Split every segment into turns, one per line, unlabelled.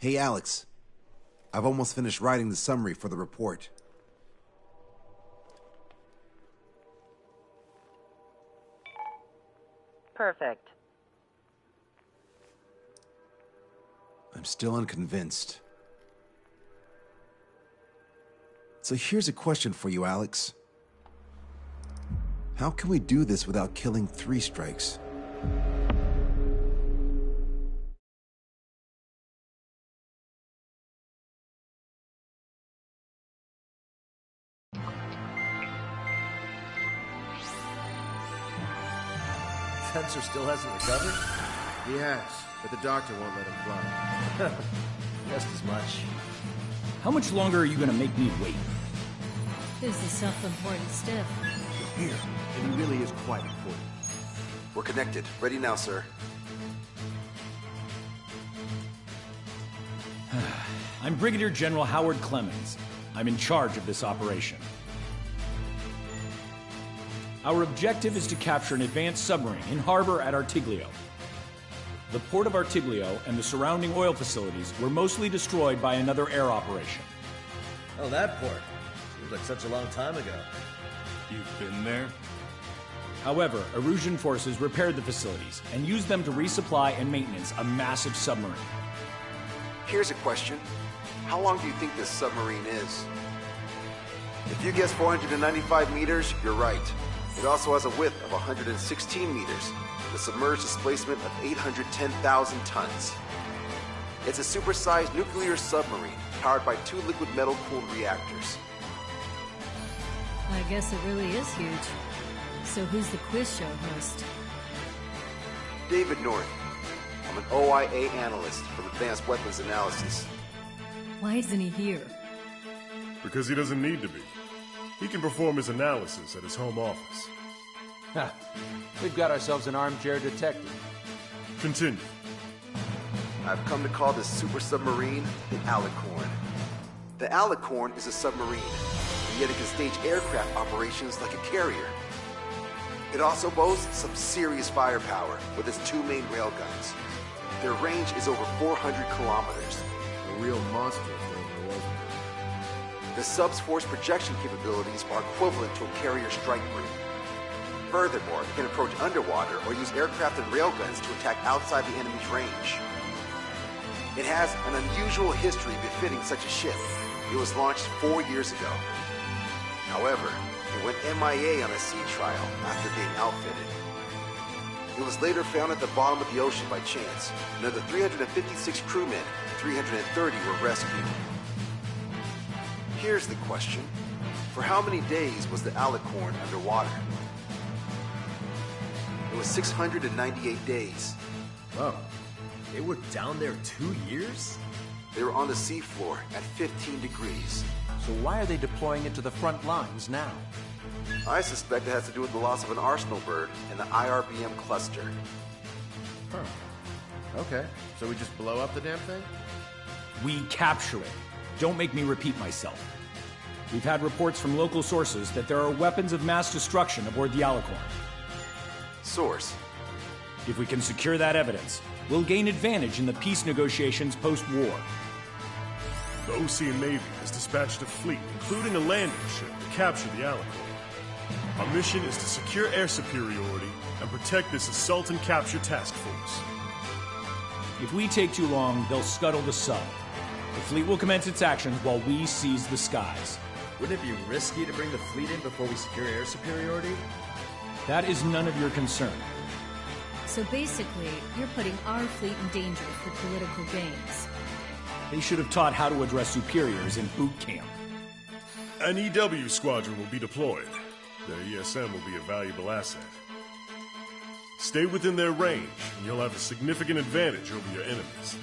Hey, Alex. I've almost finished writing the summary for the report.
Perfect.
I'm still unconvinced. So here's a question for you, Alex. How can we do this without killing 3 strikes?
Spencer still hasn't recovered?
He has, but the doctor won't let him fly.
Just as much.
How much longer are you gonna make me wait?
Who's the self-important stiff?
Here, and he really is quite important.
We're connected. Ready now, sir.
I'm Brigadier General Howard Clemens. I'm in charge of this operation. Our objective is to capture an advanced submarine in harbor at Artiglio. The port of Artiglio and the surrounding oil facilities were mostly destroyed by another air operation.
Oh, that port. Seems like such a long time ago.
You've been there?
However, Erusian forces repaired the facilities and used them to resupply and maintenance a massive submarine.
Here's a question. How long do you think this submarine is? If you guess 495 meters, you're right. It also has a width of 116 meters, with a submerged displacement of 810,000 tons. It's a supersized nuclear submarine powered by 2 liquid metal-cooled reactors.
I guess it really is huge. So who's the quiz show host?
David North. I'm an OIA analyst from Advanced Weapons Analysis.
Why isn't he here?
Because he doesn't need to be. He can perform his analysis at his home office.
Ha! We've got ourselves an armchair detective.
Continue.
I've come to call this super submarine the Alicorn. The Alicorn is a submarine, and yet it can stage aircraft operations like a carrier. It also boasts some serious firepower with its 2 main railguns. Their range is over 400 kilometers.
A real monster if there ever was one.
The sub's force projection capabilities are equivalent to a carrier strike group. Furthermore, it can approach underwater or use aircraft and railguns to attack outside the enemy's range. It has an unusual history befitting such a ship. It was launched 4 years ago. However, it went MIA on a sea trial after being outfitted. It was later found at the bottom of the ocean by chance, and of the 356 crewmen, 330 were rescued. Here's the question. For how many days was the Alicorn underwater? It was 698 days.
Whoa. They were down there 2 years?
They were on the seafloor at 15 degrees.
So why are they deploying it to the front lines now?
I suspect it has to do with the loss of an arsenal bird in the IRBM cluster.
Huh. Okay, so we just blow up the damn thing?
We capture it. Don't make me repeat myself. We've had reports from local sources that there are weapons of mass destruction aboard the Alicorn.
Source.
If we can secure that evidence, we'll gain advantage in the peace negotiations post-war.
The Ocean Navy has dispatched a fleet, including a landing ship, to capture the Alicorn. Our mission is to secure air superiority and protect this assault and capture task force.
If we take too long, they'll scuttle the sub. The fleet will commence its actions while we seize the skies.
Wouldn't it be risky to bring the fleet in before we secure air superiority?
That is none of your concern.
So basically, you're putting our fleet in danger for political gains.
They should have taught how to address superiors in boot camp.
An EW squadron will be deployed. Their ESM will be a valuable asset. Stay within their range, and you'll have a significant advantage over your enemies.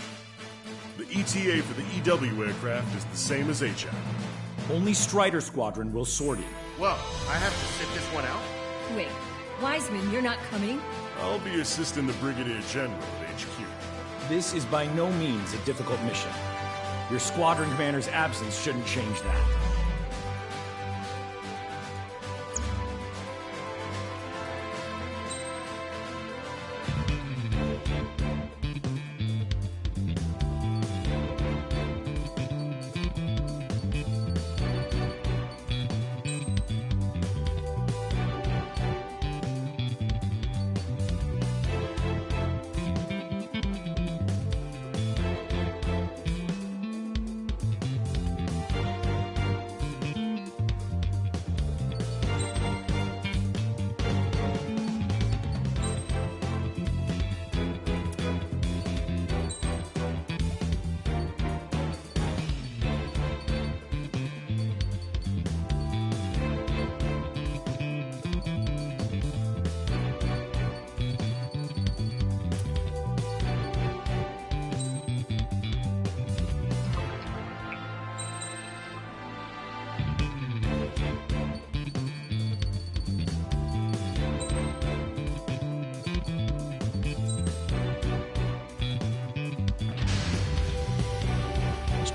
The ETA for the EW aircraft is the same as HAP.
Only Strider Squadron will sortie.
Well, I have to sit this one out?
Wait, Wiseman, you're not coming?
I'll be assisting the Brigadier General at HQ.
This is by no means a difficult mission. Your squadron commander's absence shouldn't change that.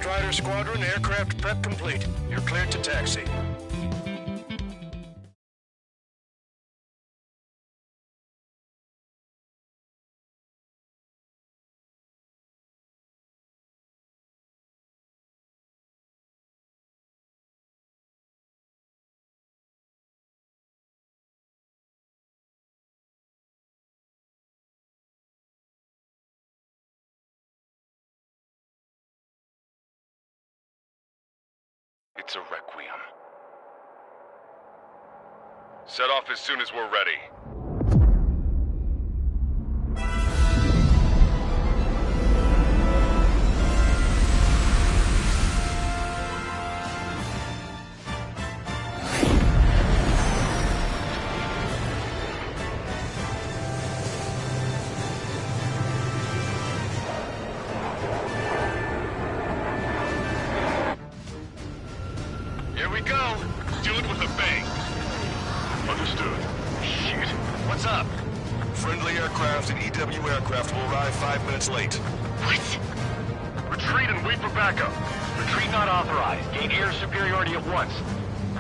Strider Squadron, aircraft prep complete. You're cleared to taxi.
It's a requiem. Set off as soon as we're ready. Here we go. Do it with a bang. Understood. Shit. What's up?
Friendly aircraft and EW aircraft will arrive 5 minutes late.
What? Retreat and wait for backup.
Retreat not authorized. Gain air superiority at once.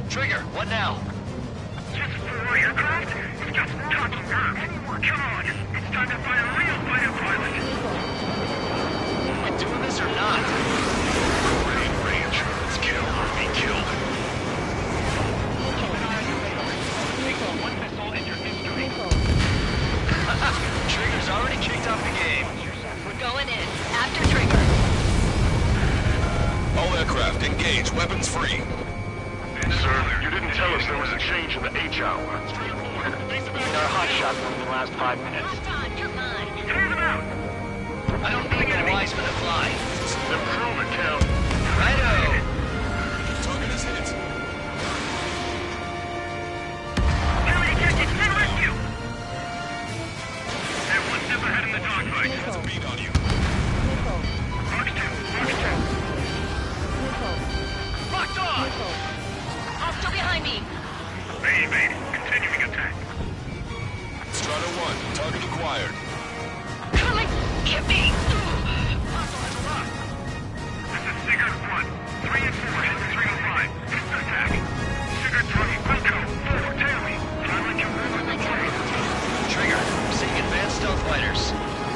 Trigger, what now?
Just 4 aircraft? It's just talking work. Come on, it's time to find a real fighter pilot.
Am I doing this or not?
We're in range. Let's kill or be killed.
One missile and your history. Trigger's already kicked off the game.
We're going in. After Trigger.
All aircraft, engage. Weapons free.
Sir, you didn't tell us there was a change in the H hour.
Our hot shot from the last 5 minutes.
Come on.
Clear them out.
I don't need no wise for the fly.
Improve it, Count.
Righto.
Target is hit.
Enemy objective, send rescue. They're one step ahead in the dogfight.
Has a beat on you.
Fox 2, Fox 2.
Locked on.
Hostile behind me.
Evade. Continuing attack.
Strider 1, target acquired.
Come and get me.
This is Sigurd 1. 3 and 4 heading 305. Instant attack. Sigurd 3, Wilco, 4, tail me. Silent your
Trigger, I'm seeing advanced stealth fighters.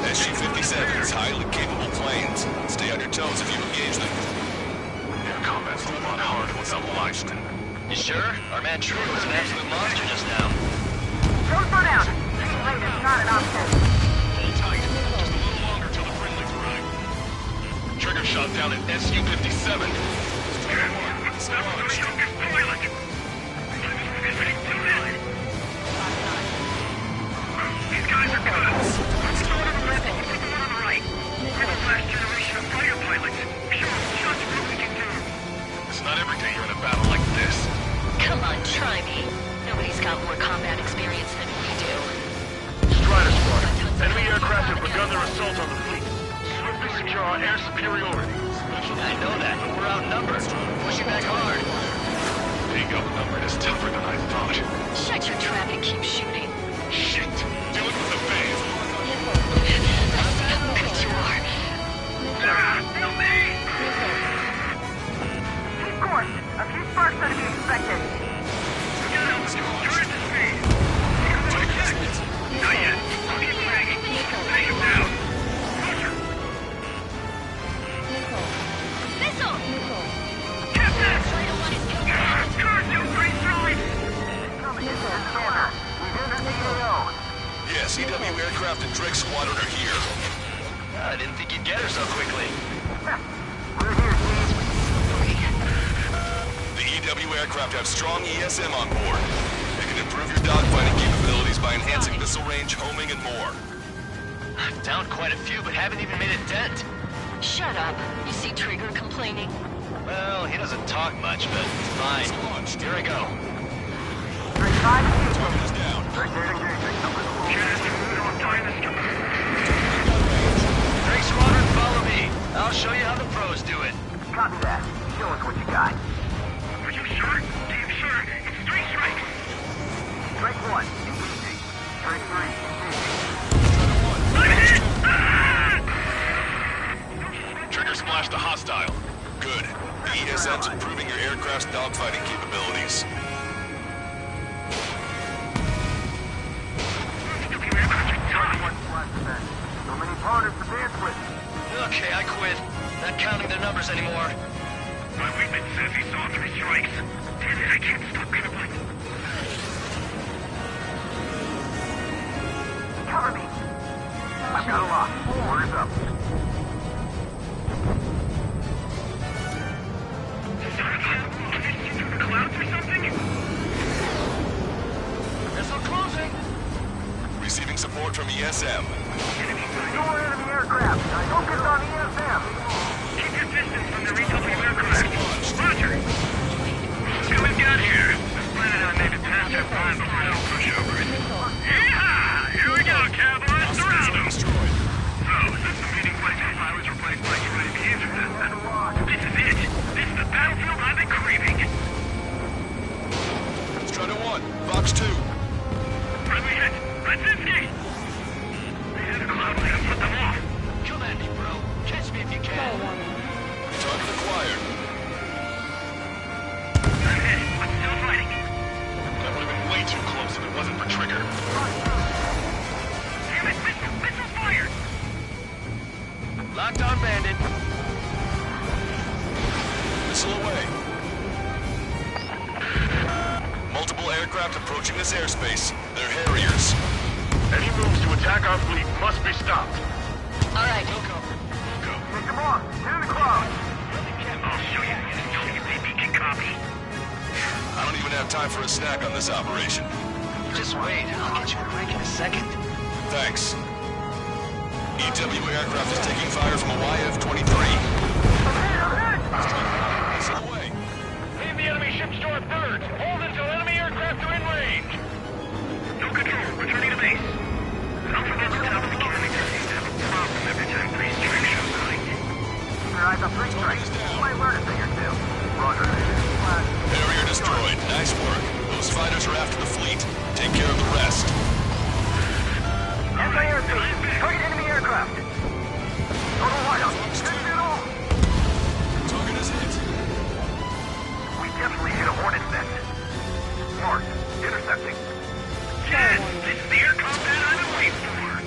SG-57s, highly capable planes. Stay on your toes if you engage them.
Air combat's a lot harder without livestock.
You sure? Our man Trigger was an absolute monster just now.
Don't slow down. Team late is not an option.
Hold tight. Just a little longer till the friendlies arrive. Trigger shot down an SU-57.
That was our youngest pilot. These guys are good. Let's go to the left. Put the one on the right. We're the last generation of fighter pilots. Show us just what we can do.
It's not every day you're in a battle like this.
Come on, try me. Nobody's got more combat experience than we do.
Strider Squadron. Enemy aircraft have begun their assault on the fleet. Swiftly secure our air superiority.
I know that, but we're outnumbered. Pushing back hard.
Being outnumbered is tougher than I thought.
Shut your trap and keep shooting.
Shit! Do it with a bang!
That's how good you are.
No me! Keep course. A few sparks are to be expected. Get out. Turn to speed. Not yet. I'll keep dragging. Take him down. Closer.
Missile!
Get this!
Strider 1 is incoming.
Car 2-3 strike! Coming in the corner. We do the CAO.
Yes, EW aircraft and Drake Squadron are here.
I didn't think you'd get her so quickly.
We're here, Steve.
The EW aircraft have strong ESM on board. They can improve your dogfighting capabilities by enhancing missile range, homing, and more.
I've downed quite a few, but haven't even made a dent.
Shut up. You see Trigger complaining?
Well, he doesn't talk much, but fine. Here I go.
Target is down.
Drake Squadron, follow me. I'll show you how the pros do it.
Copy that. Show us what you got. Are you sure? Damn sure. It's 3 strikes. Strike 1. Easy. Strike 3. I'm hit!
Trigger splashed a hostile.
Good. The ESM's improving your aircraft's dogfighting capabilities.
So many partners to dance with.
Okay, I quit. Not counting their numbers anymore.
My weakness says he saw 3 strikes. Damn it, I can't stop crippling.
Cover me. I've got a lock. Orders up.
Through the clouds or something?
Missile closing.
Receiving support from ESM.
More enemy aircraft. Focus on ESM.
Keep your distance from the REW aircraft. Roger. Let's see what we've got here. I'm planning on maybe pass that by before I push over it. Yeehaw! Here we go, cowboys. Surround them. So, is this the meeting place where pilots replaced by UAVs? This is it. This is the battlefield I've been craving.
Strider 1, Fox 2.
Friendly hit. Radzinski! They hit a cloud and put them off.
Come at me, bro. Catch me if you can.
Target acquired.
I'm hit. I'm still fighting.
That would have been way too close if it wasn't for Trigger.
Damn it, missile fired!
Locked on bandit.
Missile away. Multiple aircraft approaching this airspace. They're Harriers.
Any moves to attack our fleet must be stopped.
All right, go.
Take them on. Get in the cloud.
I'll show you. You baby can copy.
I don't even have time for a snack on this operation.
Just wait. I'll get you a break in a second.
Thanks. EW aircraft is taking fire from a YF-23. Missile away.
Leave the enemy ships to our third. Hold until enemy aircraft are in range. No control. Returning to base. Don't forget to tell the mechanics they seem to have a problem every time 3 strikes shows right.
Keep your eyes on 3 strikes. You might learn a thing or two. Roger.
Harrier destroyed. Nice work. Those fighters are after the fleet. Take care of the rest.
Anti-airspace. Target enemy aircraft. Total whiteout. Finish it all.
Target is hit.
We definitely hit a hornet's nest. Mark. Intercepting.
Yes! This is the air combat I've been waiting for.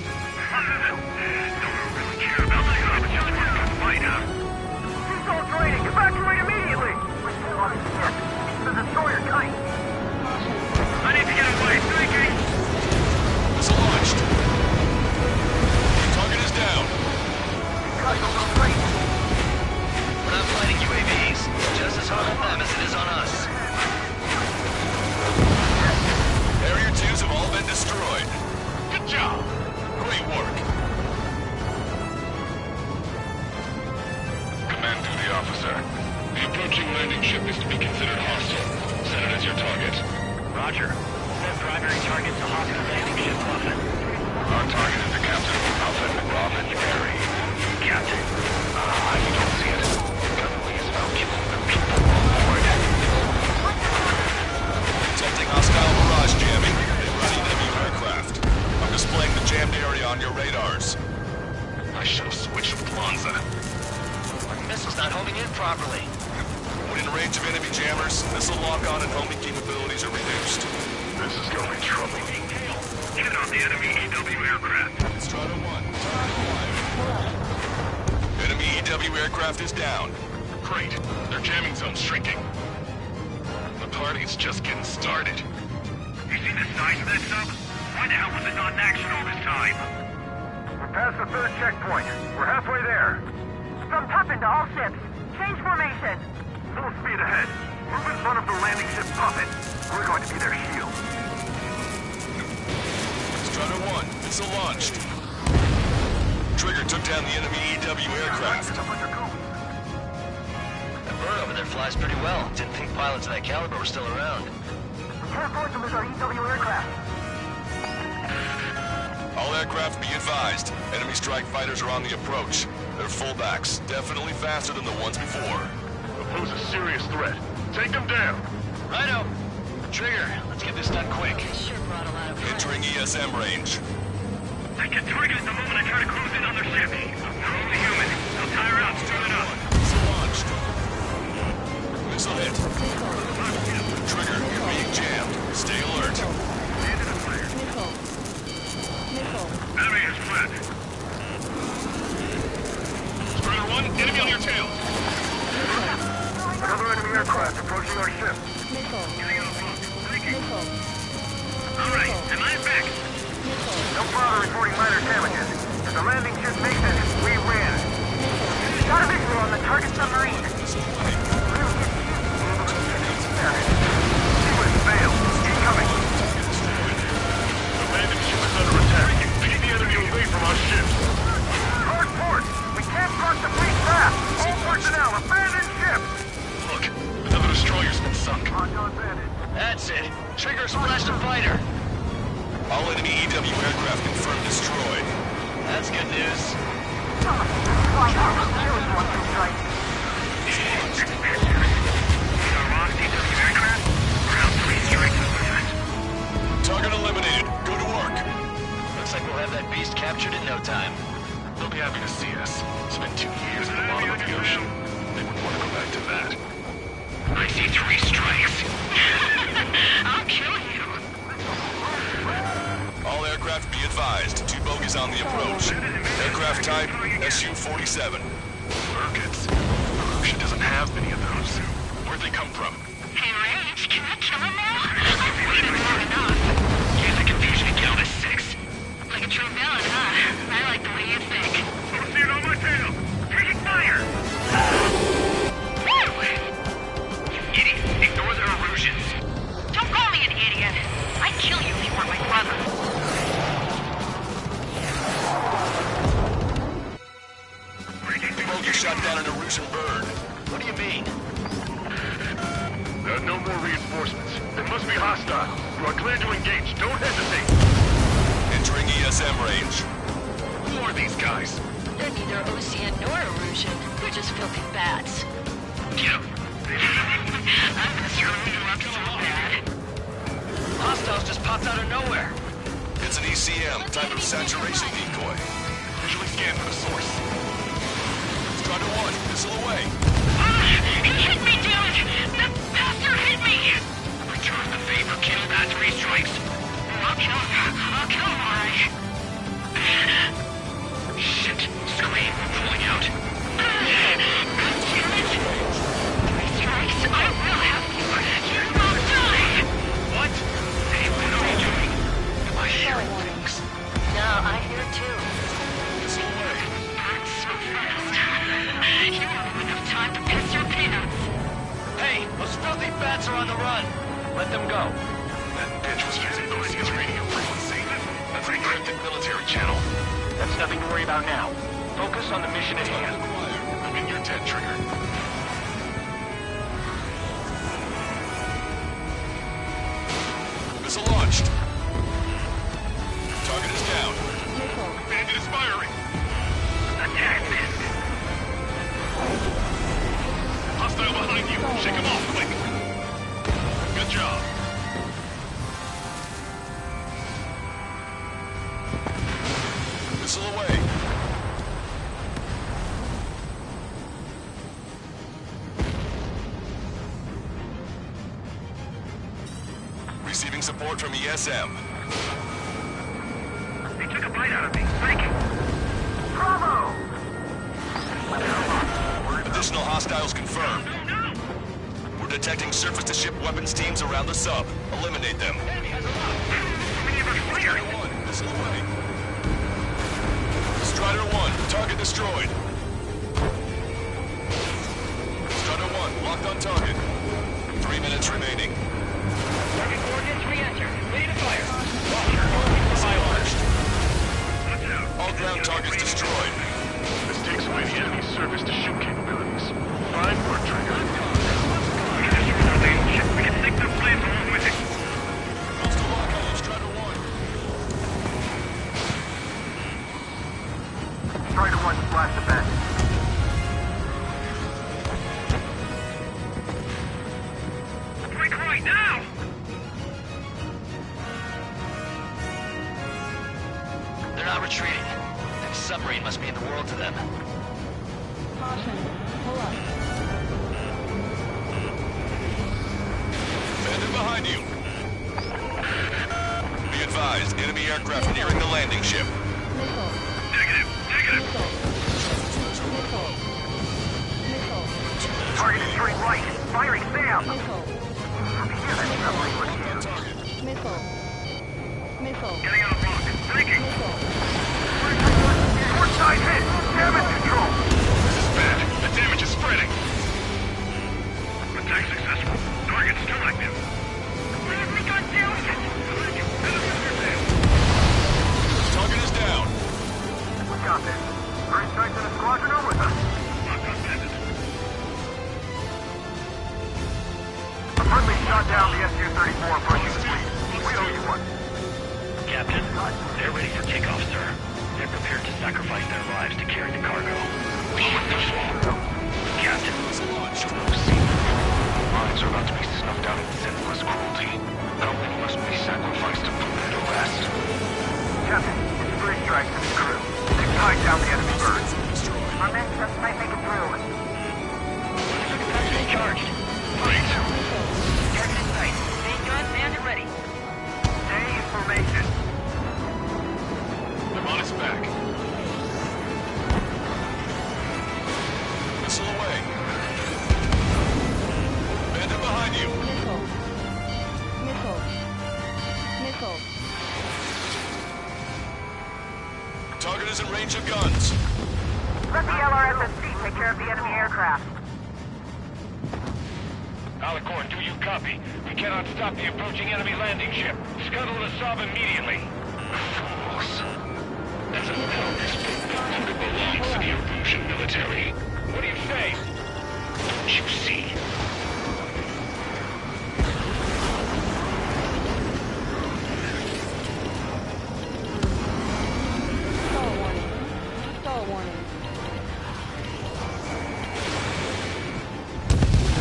Don't really care about the hub. Just want to fight, huh?
Seagull training. Evacuate immediately. We're still on the ship. The destroyer tight.
I need to get away. Thinking.
Missile launched. Target is down.
We're not fighting UAVs. Just as hard on them as it is on us.
Harrier 2s have all been destroyed.
Good job.
Great work.
Command duty officer. The approaching landing ship is to be considered hostile. Set it as your target.
Roger. Set primary target to hostile landing ship, Muffin.
Our target is the captain, Robin Perry.
Captain.
You don't see it. Gunway is about killing the people on board.
Detecting hostile barrage jamming. They run EW aircraft. I'm displaying the jammed area on your radars.
I should have switched with Lanza.
Our missile's not homing in properly.
When in range of enemy jammers, missile lock-on and homing capabilities are reduced.
This is gonna be trouble.
Get on the enemy EW aircraft.
Strider 1, target acquired. Enemy EW aircraft is down.
Great. Their jamming zone's shrinking. The party's just getting started.
You see the size of that sub? Why the hell was it not in action all this time?
We're past the 3rd checkpoint. We're halfway there. Some happened to all ships. Change formation. Full speed ahead. Move in front of the landing ship puppet. We're going to be their shield.
Strider 1, missile launched. Trigger took down the enemy EW aircraft.
That bird over there flies pretty well. Didn't think pilots of that caliber were still around.
We can't afford to lose our EW aircraft.
All aircraft be advised. Enemy strike fighters are on the approach. They're fullbacks, definitely faster than the ones before.
They'll pose a serious threat. Take them down.
Righto. Trigger, let's get this done quick.
Sure brought a lot of
Entering ESM range.
I get targeted the moment I try to close in on their ship. They're only human. They'll tire out soon enough.
Missile launched.
approaching our ship.
Alright, am I back?
No further reporting minor damages. If the landing ship makes it, we win. Got a visual on the target submarine. Sequence failed. Incoming.
The landing ship is under attack. Keep the enemy away from our ships.
Hard port! We can't cross the fleet fast! All personnel, abandon ship!
Look, another destroyer's been sunk.
That's it. Trigger splashed a fighter.
All enemy EW aircraft confirmed destroyed.
That's good news.
Target eliminated. Go to work.
Looks like we'll have that beast captured in no time.
They'll be happy to see us. Spent 2 years at the bottom of the ocean. They wouldn't want to go back to that.
I see 3 strikes. I'll kill you.
All aircraft be advised. 2 bogies on the approach. Aircraft type Su-47.
Merkits. Ocean doesn't have many of those. Where'd they come from?
Hey, Rage, can I kill him now? I've waited long enough. Here's the confusion to kill this 6. Like a true villain, huh? I like the way you think. Don't see it on my tail. Taking fire! Woo! You idiot. Ignore their illusions. Don't call me an idiot. I'd kill you if you weren't my brother.
Bogey shot down an Erusian bird.
What do you mean?
There are no more reinforcements. They must be hostile. You are cleared to engage. Don't hesitate.
Entering ESM range.
Who are these guys?
They're neither Ocean nor Erusian. They're just filthy bats.
Get him. I'm gonna screw you up so bad.
Hostiles just popped out of nowhere.
It's an ECM, type of saturation decoy.
Visually scan for the source.
Strider 1, missile away.
He hit me, damn it! The bastard hit me! Return the favor, kill that 3 strikes. I'll kill him, alright. Shit, scream, pulling out. God damn it! 3 strikes, I will have you. You will die!
What?
Hey, what are we doing? Am I hearing things?
No, I hear too.
Missile away.
Not so fast. You don't have enough time to piss your pants.
Hey, those filthy bats are on the run. Let them go.
That bitch was using Lucian's radio frequency. That's an encrypted military channel.
That's nothing to worry about now. Focus on the mission at hand.
I'm in your tent, Trigger.
Missile launched. Target is down.
Bandit is firing.
Attack this.
Hostile behind you. Shake him off, quick. Good job.
Missile away. Receiving support from ESM.
They took a bite out of me. Thank you. Bravo!
Additional hostiles confirmed. We're detecting surface-to-ship weapons teams around the sub. Eliminate them. Strider 1, missile away. Strider 1, target destroyed. Strider 1, locked on target. 3 minutes remaining.
Target coordinates re-enter. Ready to fire.
All ground targets destroyed.
This takes away the enemy's surface-to-ship capabilities. Fine work, Trigger.
We can take their place along with it.
Coastal lock on Strider 1.
Strider 1 splash the bat.
Quick, right now!
They're not retreating. That submarine must mean the world to them.
Caution. Pull up.
Bandit behind you. Be advised, enemy aircraft nearing the landing ship.
Missile.
Negative.
Missile. Missile. Missile.
Target is straight right. Firing, stay out!
Missile.
Yeah, that submarine was huge.
Missile. Missile.
Getting out of block. Breaking.
Missile.
Port side hit! Damage control!
This is bad. The damage is spreading. Attack successful. Target still active.
Target is down.
We got this. First strike to the squadron are with us. A friendly shot down the Su-34 approaching the fleet. We owe you one.
Captain, they're ready for takeoff, sir. They're prepared to sacrifice their lives to carry the cargo. Captain,
Lives are about to be snuffed out in senseless cruelty. How many must be sacrificed to put them to rest?
Captain, it's three strikes to the crew. They've tied down the enemy bird. Our men just might make it through.
capacity charged.
Great.
Target in sight. Main gun, manned and ready.
Stay in formation.
They're on its back. Missile away. Bandit behind you.
Missile. Missile. Missile.
Target is in range of guns.
Let the LRSSC take care of the enemy aircraft.
Alicorn, do you copy? We cannot stop the approaching enemy landing ship. Scuttle the sub immediately. Fools. That's a powerful that belongs to the Erusian military. What do you say? Don't you see?
Stall warning. Stall warning.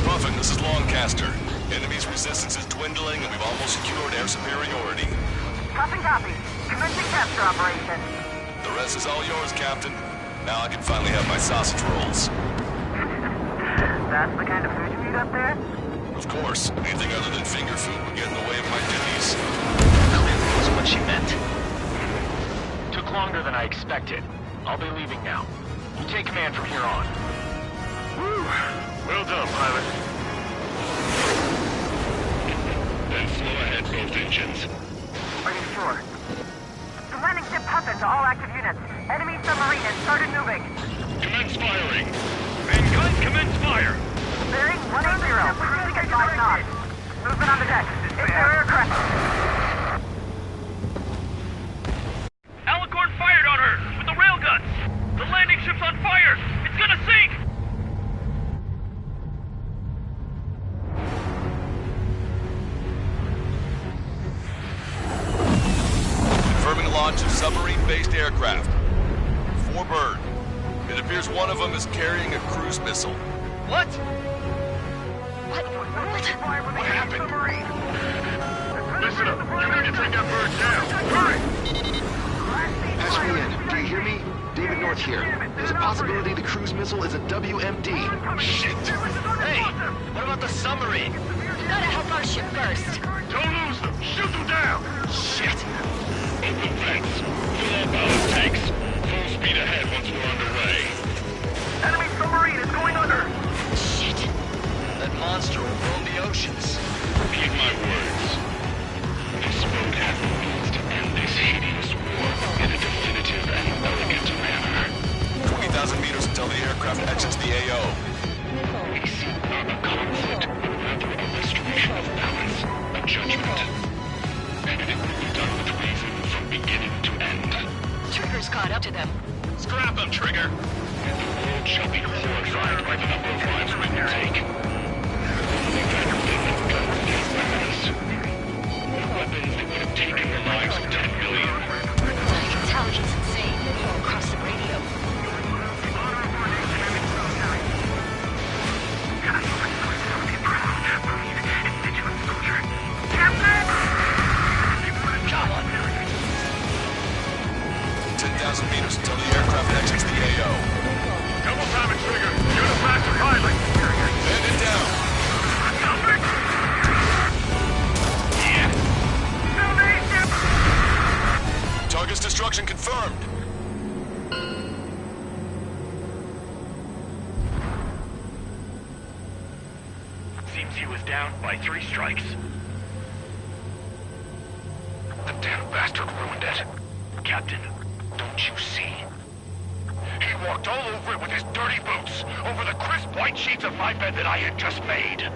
Muffin, this is Longcaster. Enemy's resistance is dwindling and we've almost secured air superiority.
Copy. Commencing capture operation.
The rest is all yours, Captain. Now I can finally have my sausage rolls.
That's the kind of food you eat up there?
Of course, anything other than finger food would get in the way of my duties.
Clearly wasn't what she meant.
Took longer than I expected. I'll be leaving now. You take command from here on. Whew. Well done, pilot. Then slow ahead, both engines.
Are you sure? The landing ship Puffin to all active units. Enemy submarine has started moving.
Commence firing. Main gun, commence fire.
Bearing 180, cruising at 5 knots. Movement on the deck. It's their aircraft.
Alicorn fired on her with the railguns. The landing ship's on fire. It's gonna sink.
Confirming launch of submarine-based aircraft. 4 bird. It appears one of them is carrying a cruise missile.
What?
What happened?
Listen up. You need to take that bird down. Hurry!
SPN, do you hear me? David North here. There's a possibility the cruise missile is a WMD.
Shit!
Hey, what about the submarine?
Gotta help our ship first.
Don't lose them. Shoot them down.
Shit!
Open vents. Fill up our tanks. Full speed ahead once we're underway.
Enemy submarine is going under.
Shit.
That monster will roam the oceans.
Heed my words. This boat admiral needs to end this hideous war in a definitive and elegant manner.
20,000 meters until the aircraft exits the AO.
We seek not a conflict, rather a restoration of balance, a judgment. And it will be done with reason from beginning to end.
Trigger's caught up to them.
Scrap them, Trigger! And the world shall be horrified by the number of lives we can take. The venom that will gun these weapons. The weapons that would have taken the lives of 10 million.
I can tell he's insane. Across the radio.
Come on!
10,000 meters until the aircraft exits the AO.
Double time it, Trigger! You're the faster
HQ is down by 3 strikes.
The damn bastard ruined it.
Captain.
Don't you see? He walked all over it with his dirty boots, over the crisp white sheets of my bed that I had just made.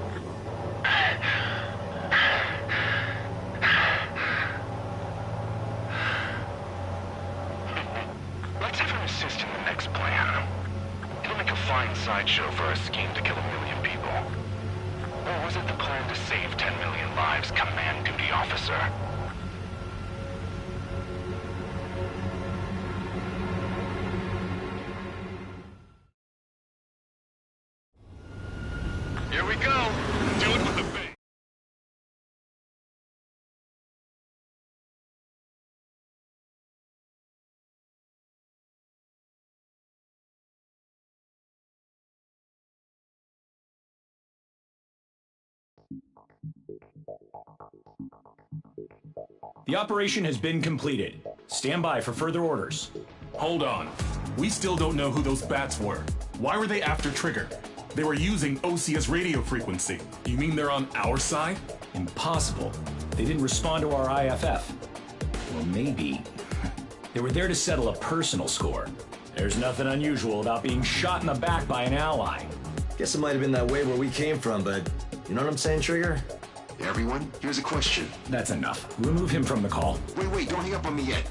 Let's have him assist in the next plan. It'll make a fine sideshow for our scheme to kill 1 million people. Or was it the plan to save 10 million lives, command duty officer?
Here we go. Do it with the base.
The operation has been completed. Stand by for further orders.
Hold on. We still don't know who those bats were. Why were they after Trigger? They were using OCS radio frequency. You mean they're on our side?
Impossible. They didn't respond to our IFF. Well, maybe. They were there to settle a personal score. There's nothing unusual about being shot in the back by an ally.
Guess it might have been that way where we came from, but you know what I'm saying, Trigger?
Everyone, here's a question.
That's enough. Remove him from the call.
Wait, don't hang up on me yet.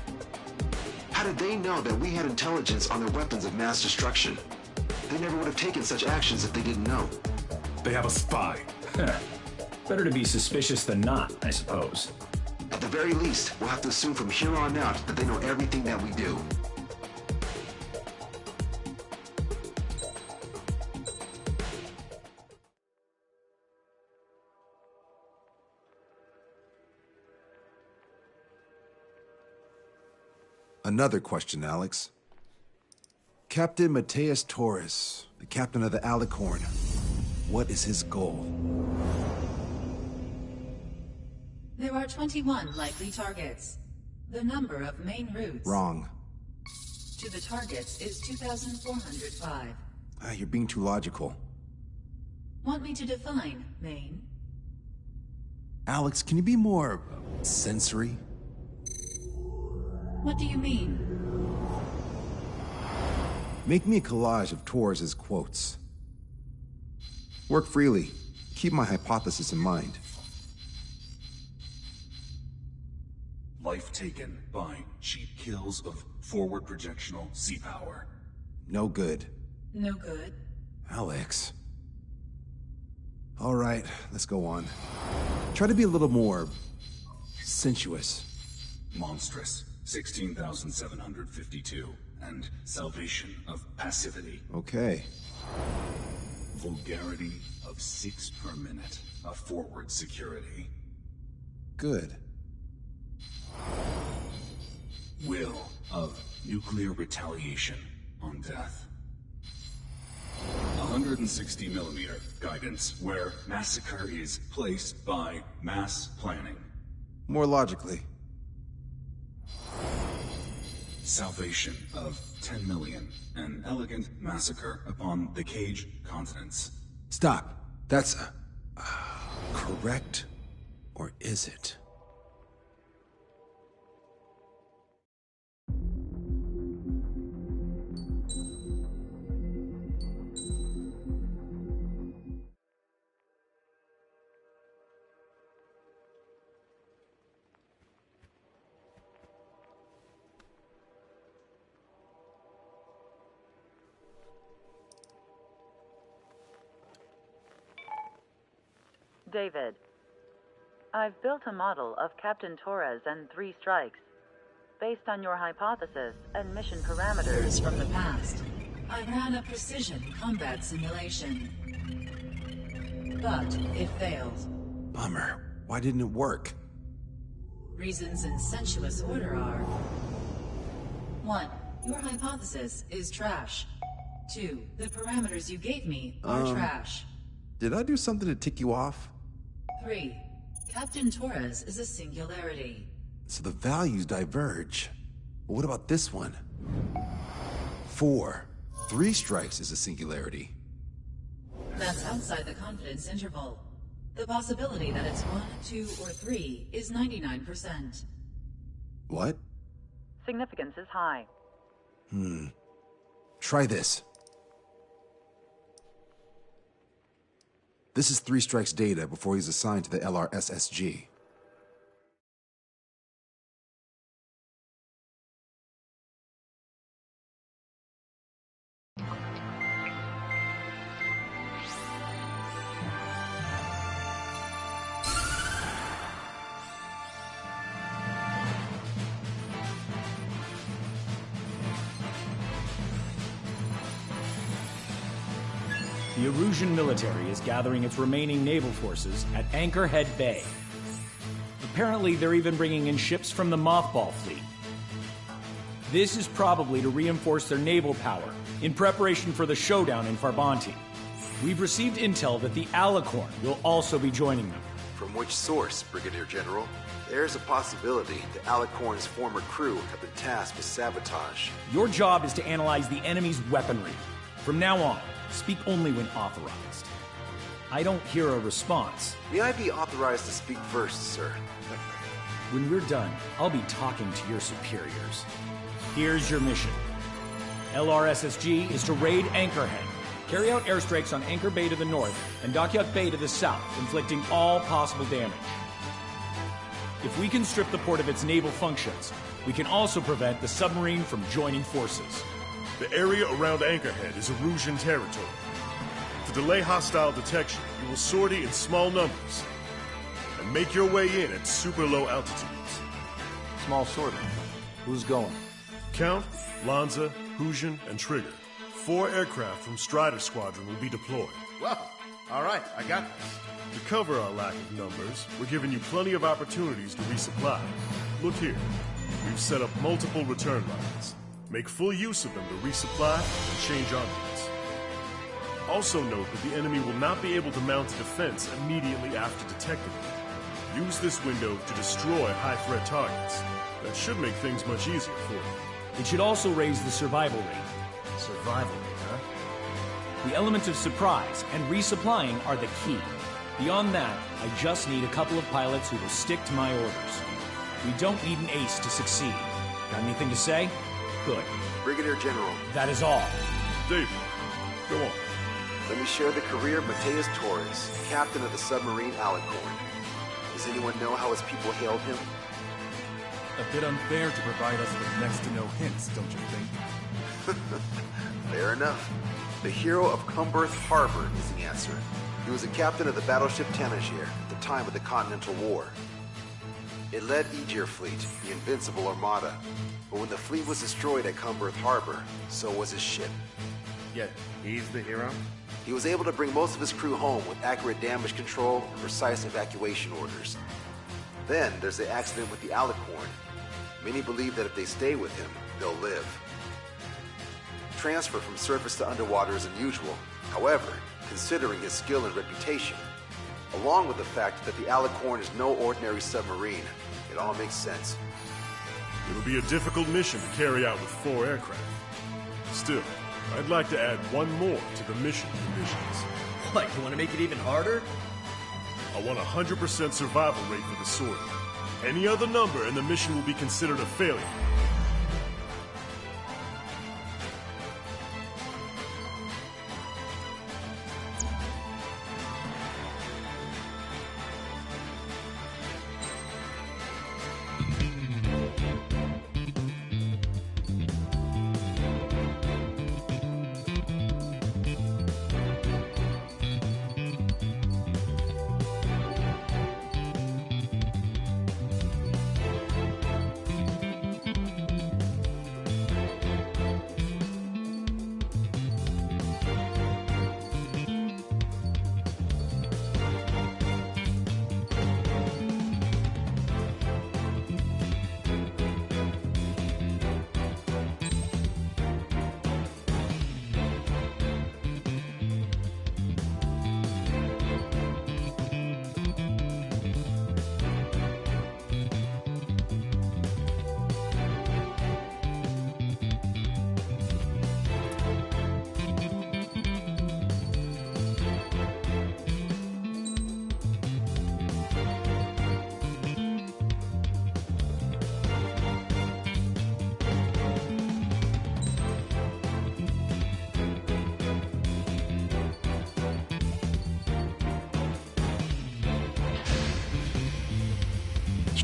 How did they know that we had intelligence on their weapons of mass destruction? They never would have taken such actions if they didn't know.
They have a spy.
Better to be suspicious than not, I suppose.
At the very least, we'll have to assume from here on out that they know everything that we do.
Another question, Alex. Captain Mateus Torres, the captain of the Alicorn. What is his goal?
There are 21 likely targets. The number of main routes
Wrong.
to the targets is 2,405.
You're being too logical.
Want me to define main?
Alex, can you be more sensory?
What do you mean?
Make me a collage of Torres' quotes. Work freely. Keep my hypothesis in mind.
Life taken by cheap kills of forward projectional sea power.
No good.
No good.
Alex. All right, let's go on. Try to be a little more sensuous.
Monstrous, 16,752. And salvation of passivity.
Okay.
Vulgarity of 6 per minute. A forward security.
Good.
Will of nuclear retaliation on death. 160mm guidance where massacre is placed by mass planning.
More logically.
Salvation of 10 million. An elegant massacre upon the Cage continents.
Stop. That's correct? Or is it?
David, I've built a model of Captain Torres and 3 strikes, based on your hypothesis and mission parameters
from the past. I ran a precision combat simulation, but it failed.
Bummer. Why didn't it work?
Reasons in sensuous order are: 1. Your hypothesis is trash. 2. The parameters you gave me are trash.
Did I do something to tick you off?
3. Captain Torres is a singularity.
So the values diverge. But what about this one? 4. 3 strikes is a singularity.
That's outside the confidence interval. The possibility that it's 1, 2, or 3 is 99%.
What?
Significance is high.
Try this. This is 3 Strike's data before he's assigned to the LRSSG.
The Erusian military is gathering its remaining naval forces at Anchorhead Bay. Apparently, they're even bringing in ships from the Mothball fleet. This is probably to reinforce their naval power in preparation for the showdown in Farbanti. We've received intel that the Alicorn will also be joining them.
From which source, Brigadier General? There's a possibility the Alicorn's former crew have been tasked with sabotage.
Your job is to analyze the enemy's weaponry. From now on, speak only when authorized. I don't hear a response.
May I be authorized to speak first, sir?
When we're done, I'll be talking to your superiors. Here's your mission. LRSSG is to raid Anchorhead, carry out airstrikes on Anchor Bay to the north and Dockyard Bay to the south, inflicting all possible damage. If we can strip the port of its naval functions, we can also prevent the submarine from joining forces.
The area around Anchorhead is Erusian territory. To delay hostile detection, you will sortie in small numbers and make your way in at super low altitudes.
Small sortie. Who's going?
Count, Lanza, Hujan, and Trigger. 4 aircraft from Strider Squadron will be deployed.
Well, all right, I got this.
To cover our lack of numbers, we're giving you plenty of opportunities to resupply. Look here. We've set up multiple return lines. Make full use of them to resupply and change armaments. Also note that the enemy will not be able to mount a defense immediately after detecting them. Use this window to destroy high-threat targets. That should make things much easier for you.
It should also raise the survival rate.
Survival rate, huh?
The element of surprise and resupplying are the key. Beyond that, I just need a couple of pilots who will stick to my orders. We don't need an ace to succeed. Got anything to say? Good.
Brigadier General.
That is all.
David, go on.
Let me share the career of Mateus Torres, captain of the submarine Alicorn. Does anyone know how his people hailed him?
A bit unfair to provide us with next to no hints, don't you think?
Fair enough. The hero of Cumberth Harbor is the answer. He was a captain of the battleship Tanager at the time of the Continental War. It led Aegir Fleet, the Invincible Armada. But when the fleet was destroyed at Cumberth Harbor, so was his ship.
Yet, he's the hero?
He was able to bring most of his crew home with accurate damage control and precise evacuation orders. Then there's the accident with the Alicorn. Many believe that if they stay with him, they'll live. Transfer from surface to underwater is unusual. However, considering his skill and reputation, along with the fact that the Alicorn is no ordinary submarine, it all makes sense.
It'll be a difficult mission to carry out with 4 aircraft. Still, I'd like to add one more to the mission conditions.
What, you want to make it even harder?
I want 100% survival rate for the sortie. Any other number and the mission will be considered a failure.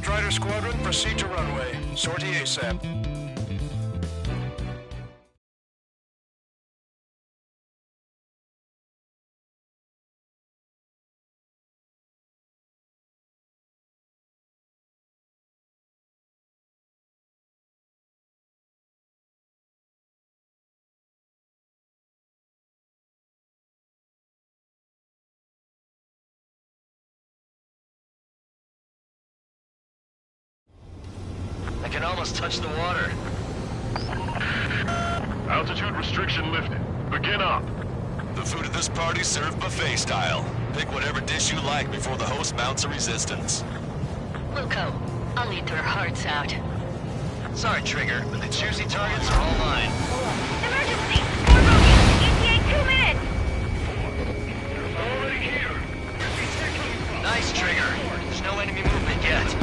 Strider Squadron, proceed to runway. Sortie ASAP.
I can almost touch the water.
Altitude restriction lifted. Begin up.
The food at this party served buffet style. Pick whatever dish you like before the host mounts a resistance.
Wilco, I'll eat their hearts out.
Sorry, Trigger, but the juicy targets are all mine.
Emergency! 4 bogeys! ETA 2 minutes!
Already here.
Nice, Trigger. There's no enemy movement yet.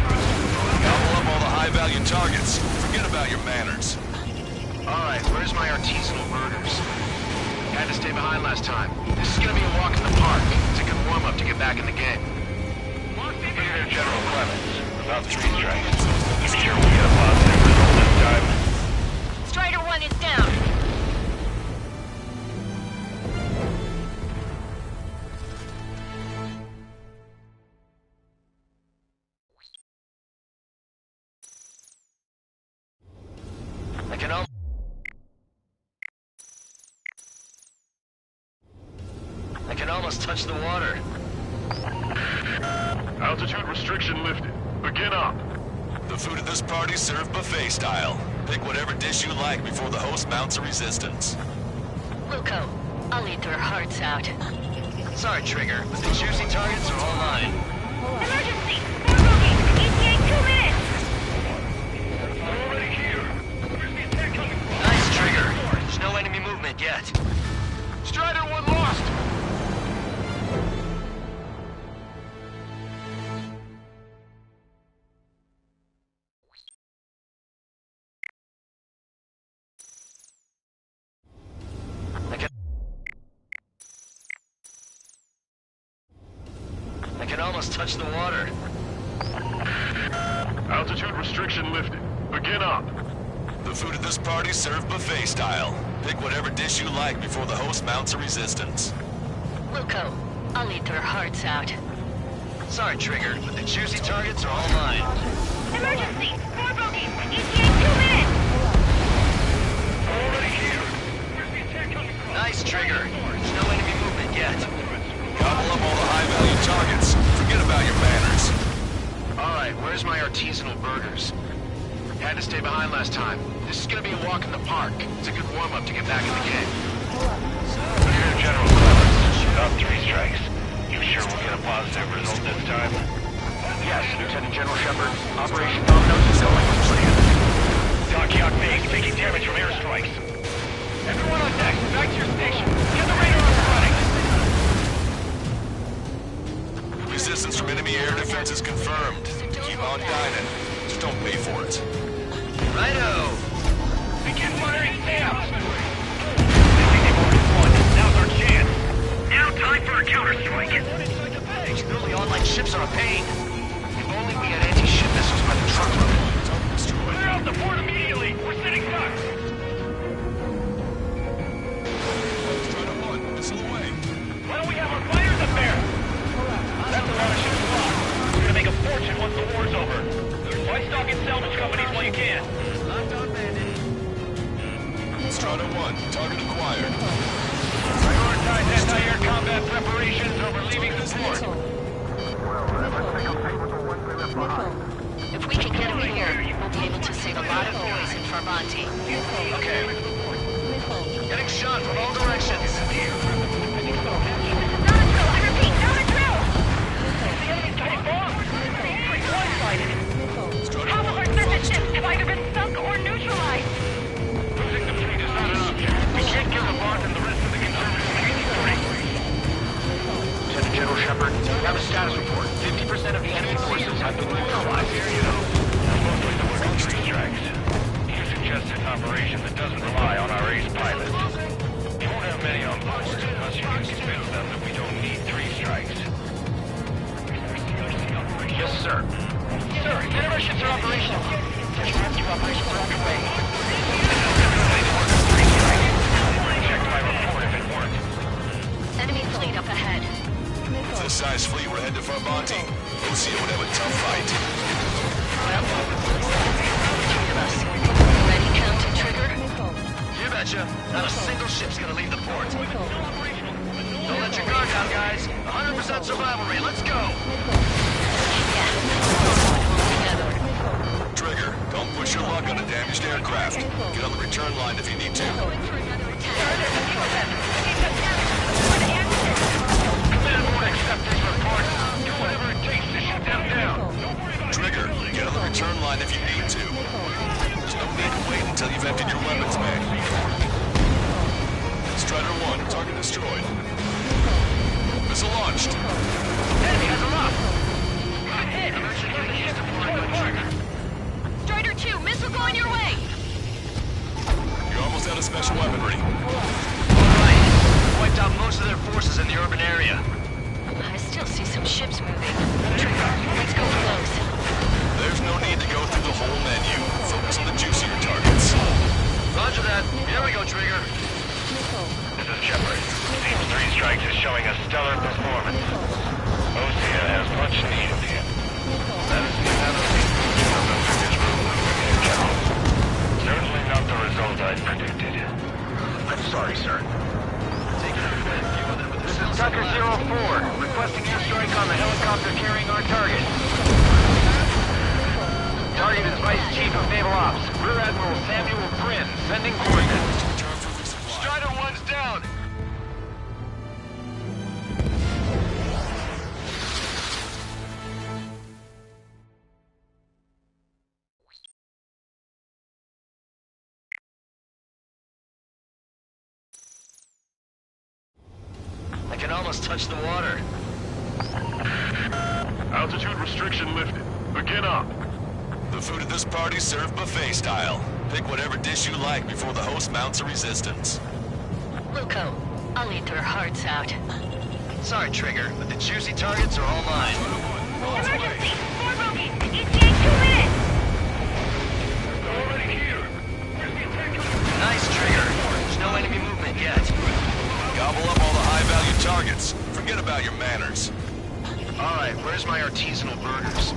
Gobble up all the high-value targets. Forget about your manners.
Alright, where's my artisanal burgers? Had to stay behind last time. This is gonna be a walk in the park. It's a good warm-up to get back in the game.
Here, General Clemens. About 3 strikes. You sure we'll get a positive result this time?
Strider 1 is down.
I can almost touch the water.
Altitude restriction lifted. Begin up.
The food at this party served buffet style. Pick whatever dish you like before the host mounts a resistance.
Wilco, I'll eat their hearts out.
Sorry, Trigger, but the juicy targets are all mine.
Emergency! 4 bogeys! ETA 2 minutes!
Already here. Where's the attack coming from?
Nice, Trigger. There's no enemy movement yet.
Strider 1 lost!
I can almost touch the water.
Altitude restriction lifted. Begin up.
The food at this party served buffet style. Pick whatever dish you like before the host mounts a resistance.
Wilco, I'll eat their hearts out.
Sorry, Trigger, but the juicy targets are all mine.
Emergency! 4 bogeys! ETA 2 minutes!
Already here. Where's the attack coming from?
Nice, Trigger. There's no enemy movement yet.
Gobble up all the high-value targets. Forget about your manners.
Alright, where's my artisanal burgers? Had to stay behind last time. This is gonna be a walk in the park. It's a good warm-up to get back in the game.
Here, General Clemens. About 3 strikes. You sure we'll get a positive result this time?
Yes, Lieutenant General Shepard. Operation Dominoes is going as planned.
Doc Big, taking damage from airstrikes. Everyone on deck, back to your station. Get the radar up and running.
Resistance from enemy air defense is confirmed. Keep on dining. Just don't pay for it.
Righto!
Begin firing stamps! They think they've already won. Now's our chance. Now time for a counterstrike.
It's really on like ships on a pane. If only we had anti-ship missiles by the truckload.
Clear out the port immediately. We're sitting ducks. Why don't we have our fighters up there? That's a lot of ships lost. We're gonna make a fortune once the war's over. Buy stock in salvage companies while you can.
Strata 1, target acquired.
Prioritize anti-air combat preparations over leaving the port.
If we can get them here, we'll be able to save a lot of boys in Farbanti.
Okay. Getting shot from all directions.
Not a drill! I repeat, not a drill!
The enemy's getting bombed. Blindsided.
Half of our surface ships have either been sunk or neutralized!
Losing the fleet is not an option. We can't kill the boss and the rest of the conservatives free.
Lieutenant General Shepard, we have a status report. 50% of the enemy forces have been neutralized.
Mostly the work of 3 strikes. You suggest an operation that doesn't rely on our ace pilots. You won't have many on board unless you can convince them that we don't need 3 strikes.
Yes, sir.
Sir, get
this size fleet, we're headed for Farbanti. Osea would have a tough fight.
Ready, Captain Trigger?
You betcha. Not a single ship's gonna leave the port. Don't let your guard down, guys. 100% survival rate. Let's go.
Trigger, don't push your luck on a damaged aircraft. Get on the return line if you need to.
Command won't accept these reports. Do whatever it takes to shoot them down.
Trigger, get on the return line if you need to. There's no need to wait until you've emptied your weapons bag. Strider 1, target destroyed. Missile launched.
Enemy has a lock. Good hit.
Strider 2, missile going your way.
You're almost out of special weaponry.
Alright. Wiped out most of their forces in the urban area.
I still see some ships moving. Trigger, let's go for those.
There's no need to go through the whole menu. Focus on the juicier targets.
Roger that. Here we go, Trigger.
This is Shepard. Team 3 Strikes is showing a stellar performance. Osea has much needed him. That is the amount of his rule in general. Certainly not the result I predicted. I'm sorry, sir. This is Tucker 04, requesting airstrike on the helicopter carrying our target. Target is Vice Chief of Naval Ops, Rear Admiral Samuel Brin, sending coordinates. Strider 1's down.
I can almost touch the water.
Altitude restriction lifted. Begin up.
The food at this party's served buffet style. Pick whatever dish you like before the host mounts a resistance.
Luco, I'll eat their hearts out.
Sorry, Trigger, but the juicy targets are all mine.
Emergency! 4 bogeys! ETA 2 minutes!
Already here.
Nice, Trigger. There's no enemy movement yet. Gobble up all the high-value targets. Forget about your manners.
Alright, where's my artisanal burgers?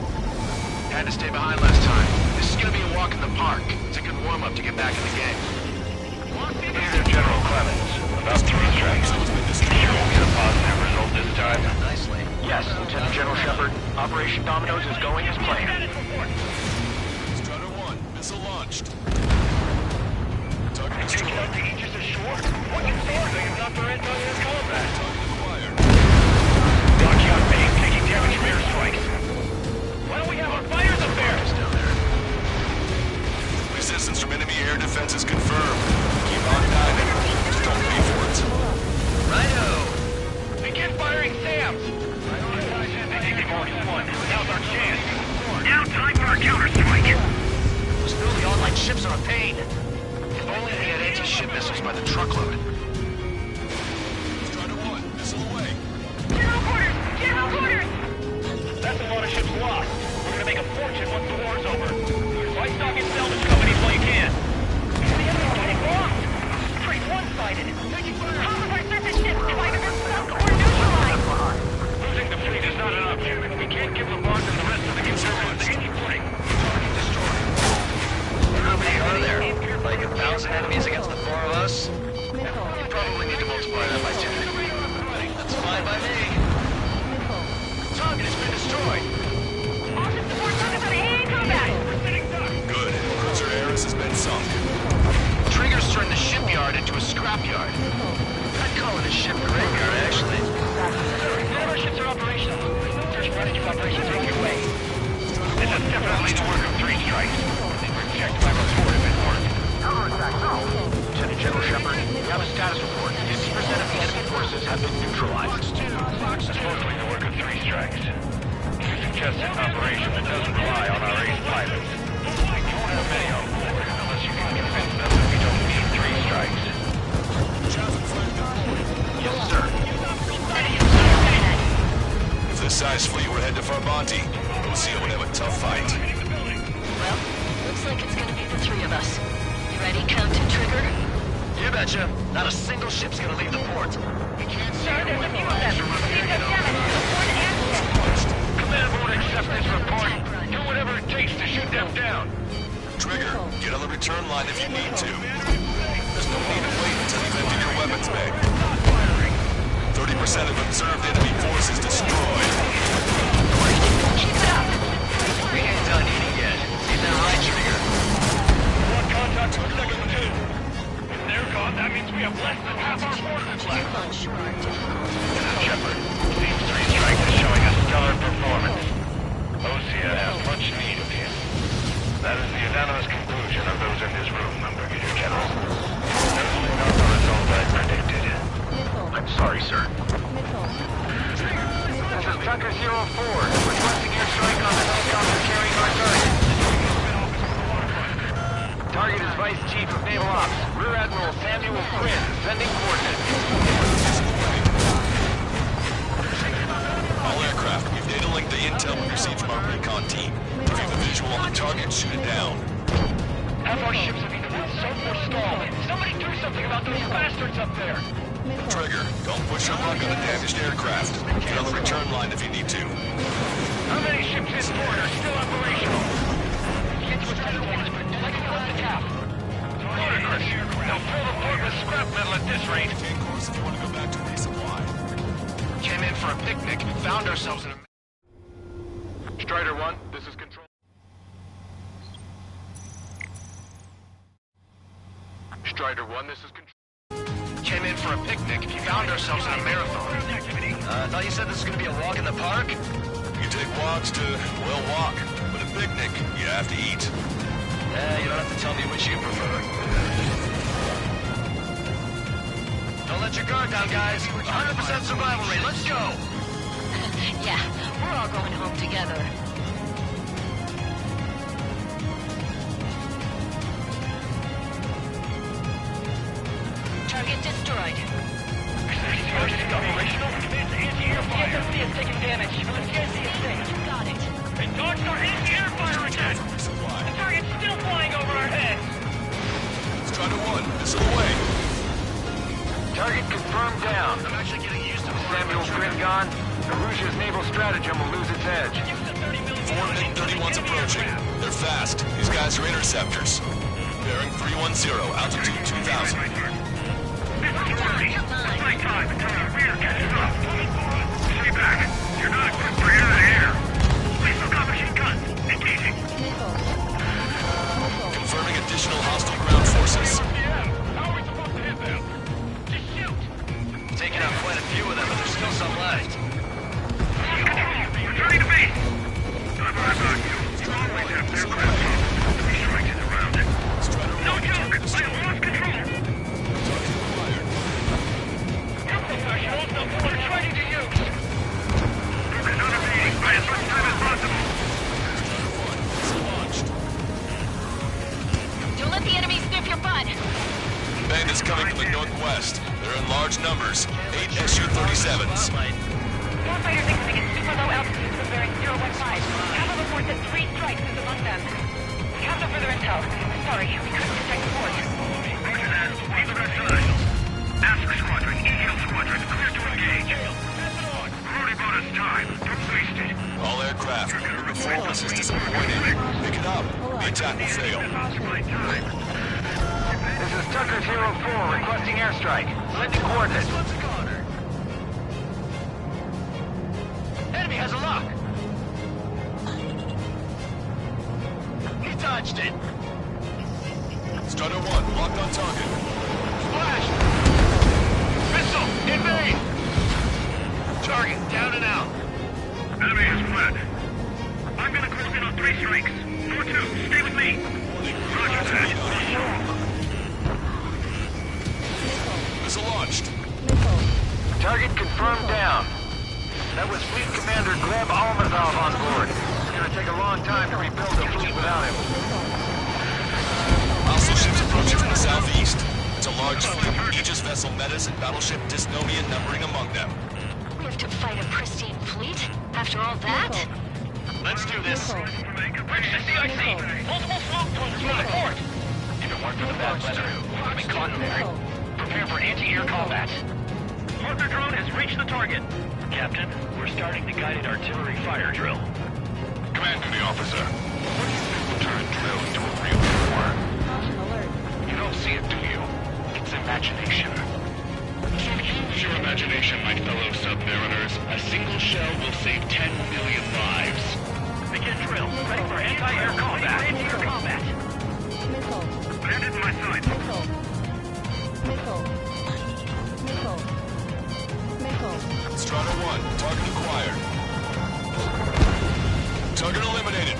Had to stay behind last time. This is gonna be a walk in the park. It's a good warm-up to get back in the game.
Hey there, General Clemens. About 3 strikes. Sure we'll get a positive result this time?
Nicely.
Yes, Lieutenant General Shepard. Operation Dominoes is going as planned.
Strider 1, missile launched. Target
Taking out the Aegis ashore? What can Thorving is not for anti-air combat?
Target acquired.
Dockyard base taking damage from airstrikes. Why don't we have our fighters up there?
Down there. Resistance from enemy air defenses confirmed. Keep on diving. Just don't pay for it.
Righto!
Begin firing SAMs! Taking Morgan 1. Now's our chance.
Now time for our counterstrike.
Those newly online ships are a pain. If only they had anti-ship missiles by the truckload.
Strider 1, missile away.
General quarters! General quarters!
That's a lot of ships lost. We're gonna make a fortune once the war's over. Why stock in salvage companies while you can?
The enemy's getting lost! Straight one-sided! Compromise message ships have either been sunk or neutralized!
Losing the fleet is not enough. We can't give Lamont and the rest of the conservatives any footing.
Destroyed. How many are there? Like 1,000 enemies against the 4 of us? You probably need to multiply that by 10. That's fine by me. Target has been destroyed.
All ship support targets are AA combat!
Good. Cruiser Ares has been sunk.
Triggers turned the shipyard into a scrapyard. I'd call it a ship graveyard, actually.
None of our ships are operational. Search and rescue operations are underway. This is definitely the work of 3 strikes. They were checked by report if it worked.
Counterattack, no!
Lieutenant General Shepard, we have a status report. 50% of the enemy forces have been neutralized. That's mostly the work of 3 strikes. You suggested an operation that doesn't rely on our ace pilots. We don't have many on board, unless you can convince them that we don't need 3 strikes.
Yes, sir.
If this size fleet were headed to Farbanti, Osea would have a tough fight.
Well, looks like it's gonna be the 3 of us. You ready, Captain Trigger?
You betcha. Not a single ship's gonna leave the port.
Sir, there's a few of them. Please go damage.
Conserved enemy forces destroyed.
Keep it up! We ain't done eating yet. Ain't that right, Trigger?
One contact to second 2. If they're gone, that means we have less than half our forces left.
Shepard, these 3 strikes are showing a stellar performance. Osea has much need of him. That is the unanimous conclusion of those in this room, Brigadier General. Certainly not the result I predicted. I'm sorry, sir.
This is Tucker 04, requesting airstrike on the helicopter carrying our target. Target is Vice Chief of Naval Ops, Rear Admiral Samuel Quinn, sending coordinates.
All aircraft, we've data linked the intel we received from our recon team. If you have a visual on the target, shoot it down.
Half our ships have either been sunk or stalled. Somebody do something about those bastards up there!
Trigger, don't push your luck on the damaged aircraft. Get on the return line if you need to.
How many ships in port are still operational? Get to a set of ones, but like to close the cap.
Ludicrous. They'll fill the port with scrap metal at this rate.
Take course if you want to go back to resupply.
Came in for a picnic and found ourselves in a... Strider 1, this is Control. Strider 1, this is Control. Came in for a picnic and found ourselves in a marathon.
I thought you said this was gonna be a walk in the park?
You take walks to, well, walk. But a picnic, you have to eat.
You don't have to tell me which you prefer. Don't let your guard down, guys. 100% survival rate. Let's go!
Yeah, we're all going home together. Target destroyed.
Operational? It's anti-air fire. The SMC is taking damage. Let's get the thing.
Got it.
It dodged our anti-air fire again. The target's still flying over our heads.
Strider 1, missile away.
Target confirmed down.
I'm actually getting used to
Samuel Quinn gone. Arusia's naval stratagem will lose its edge.
4 MiG-31s approaching. They're fast. These guys are interceptors. Bearing 310, altitude 2000.
My time until the rear catches up. Stay back. You're not equipped for air-to-air. We still got machine guns. Engaging.
Confirming additional hostile ground forces.
How are we supposed to hit them? Just shoot.
Taking out quite a few of them, but there's still some left.
Control, returning to base. I've heard about you. You always have aircraft problems. 3 strikes is around it. No joke. I lost control.
Professionals know what we're trying to use.
Focus on evading by as much time as possible.
Don't let the enemy sniff your butt.
Bandits coming from the northwest. They're in large numbers. 8 Su-37s.
Warfighter thinks we get super low altitudes from bearing 015. Kappa reports that 3 strikes is among them. We have no further intel. Sorry, we couldn't detect the port.
Roger that. Leave the red side. Ask Squadron, EL Squadron, clear to engage. Already bought us time. Don't waste it.
All aircraft. Your performance is disappointing. Pick it up. The attack will fail.
This is Tucker 04 requesting airstrike. Sending coordinates.
Enemy has a lock! He dodged it!
Strider 1, locked on target.
Splash! Missile! Invade! Target down and out.
Enemy is fled. I'm gonna close in on 3 strikes. 4-2, stay with me. Roger that.
Missile launched.
Target confirmed down. That was Fleet Commander Gleb Almazov on board. It's gonna take a long time to rebuild the fleet without him.
Hostile ships approaching from the southeast. It's a large fleet, Aegis vessel Metas and battleship Dysnomia numbering among them.
We have to fight a pristine fleet? After all that?
Let's do this.
Bridge to CIC! Multiple smoke totals from the port!
If it weren't for the bad weather, we would be caught in there.
Prepare for anti-air combat. Partner drone has reached the target.
Captain, we're starting the guided artillery fire drill. Command duty officer. What do you think will turn drill into a real war? You don't see it, do you? It's imagination.
Use your imagination, my fellow submariners. A single shell will save 10 million lives.
Begin drill. Ready for anti-air combat. Anti-air combat.
Missile.
Landed in my sights.
Missile. Missile. Missile. Missile.
Strider 1, target acquired. Target eliminated.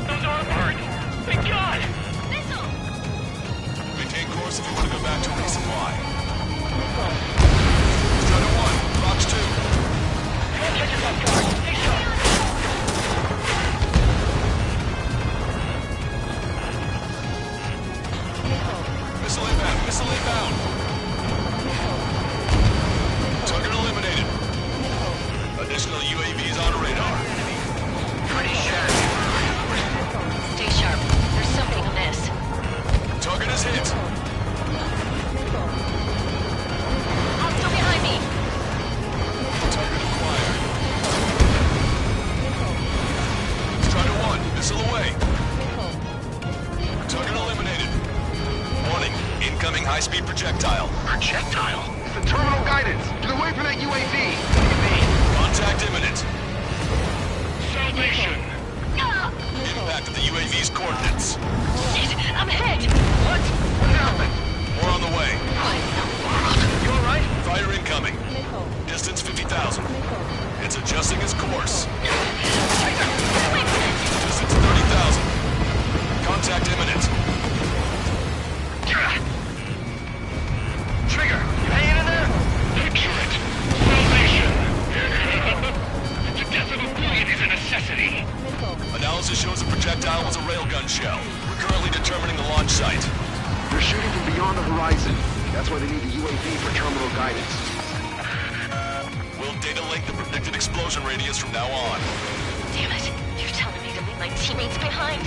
Those are birds! Thank God!
Maintain course if you want to go back to resupply. Strider 1, Fox 2.
Catch us off guard. Stay sharp.
Missile inbound, missile inbound. Target eliminated. Additional UAVs on radar.
Pretty shabby.
Stay sharp. There's something amiss.
Target is hit.
Hostile behind me.
Target acquired. Strider 1, missile away. Target eliminated. Warning, incoming high-speed projectile.
Projectile? It's the terminal guidance. Get away from that UAV.
Contact imminent.
Salvation.
Impact of the UAV's coordinates.
Shit, I'm hit.
What? What happened?
More on the way.
You alright?
Fire incoming. Distance 50,000. It's adjusting its course. Distance 30,000. Contact imminent.
Trigger, you hanging in there? Picture it. Salvation. The death of a billion is a necessity.
Analysis shows the projectile was a railgun shell. We're currently determining the launch site.
They're shooting from beyond the horizon. That's why they need the UAV for terminal guidance.
We'll data link the predicted explosion radius from now on.
Damn it. You're telling me to leave my teammates behind.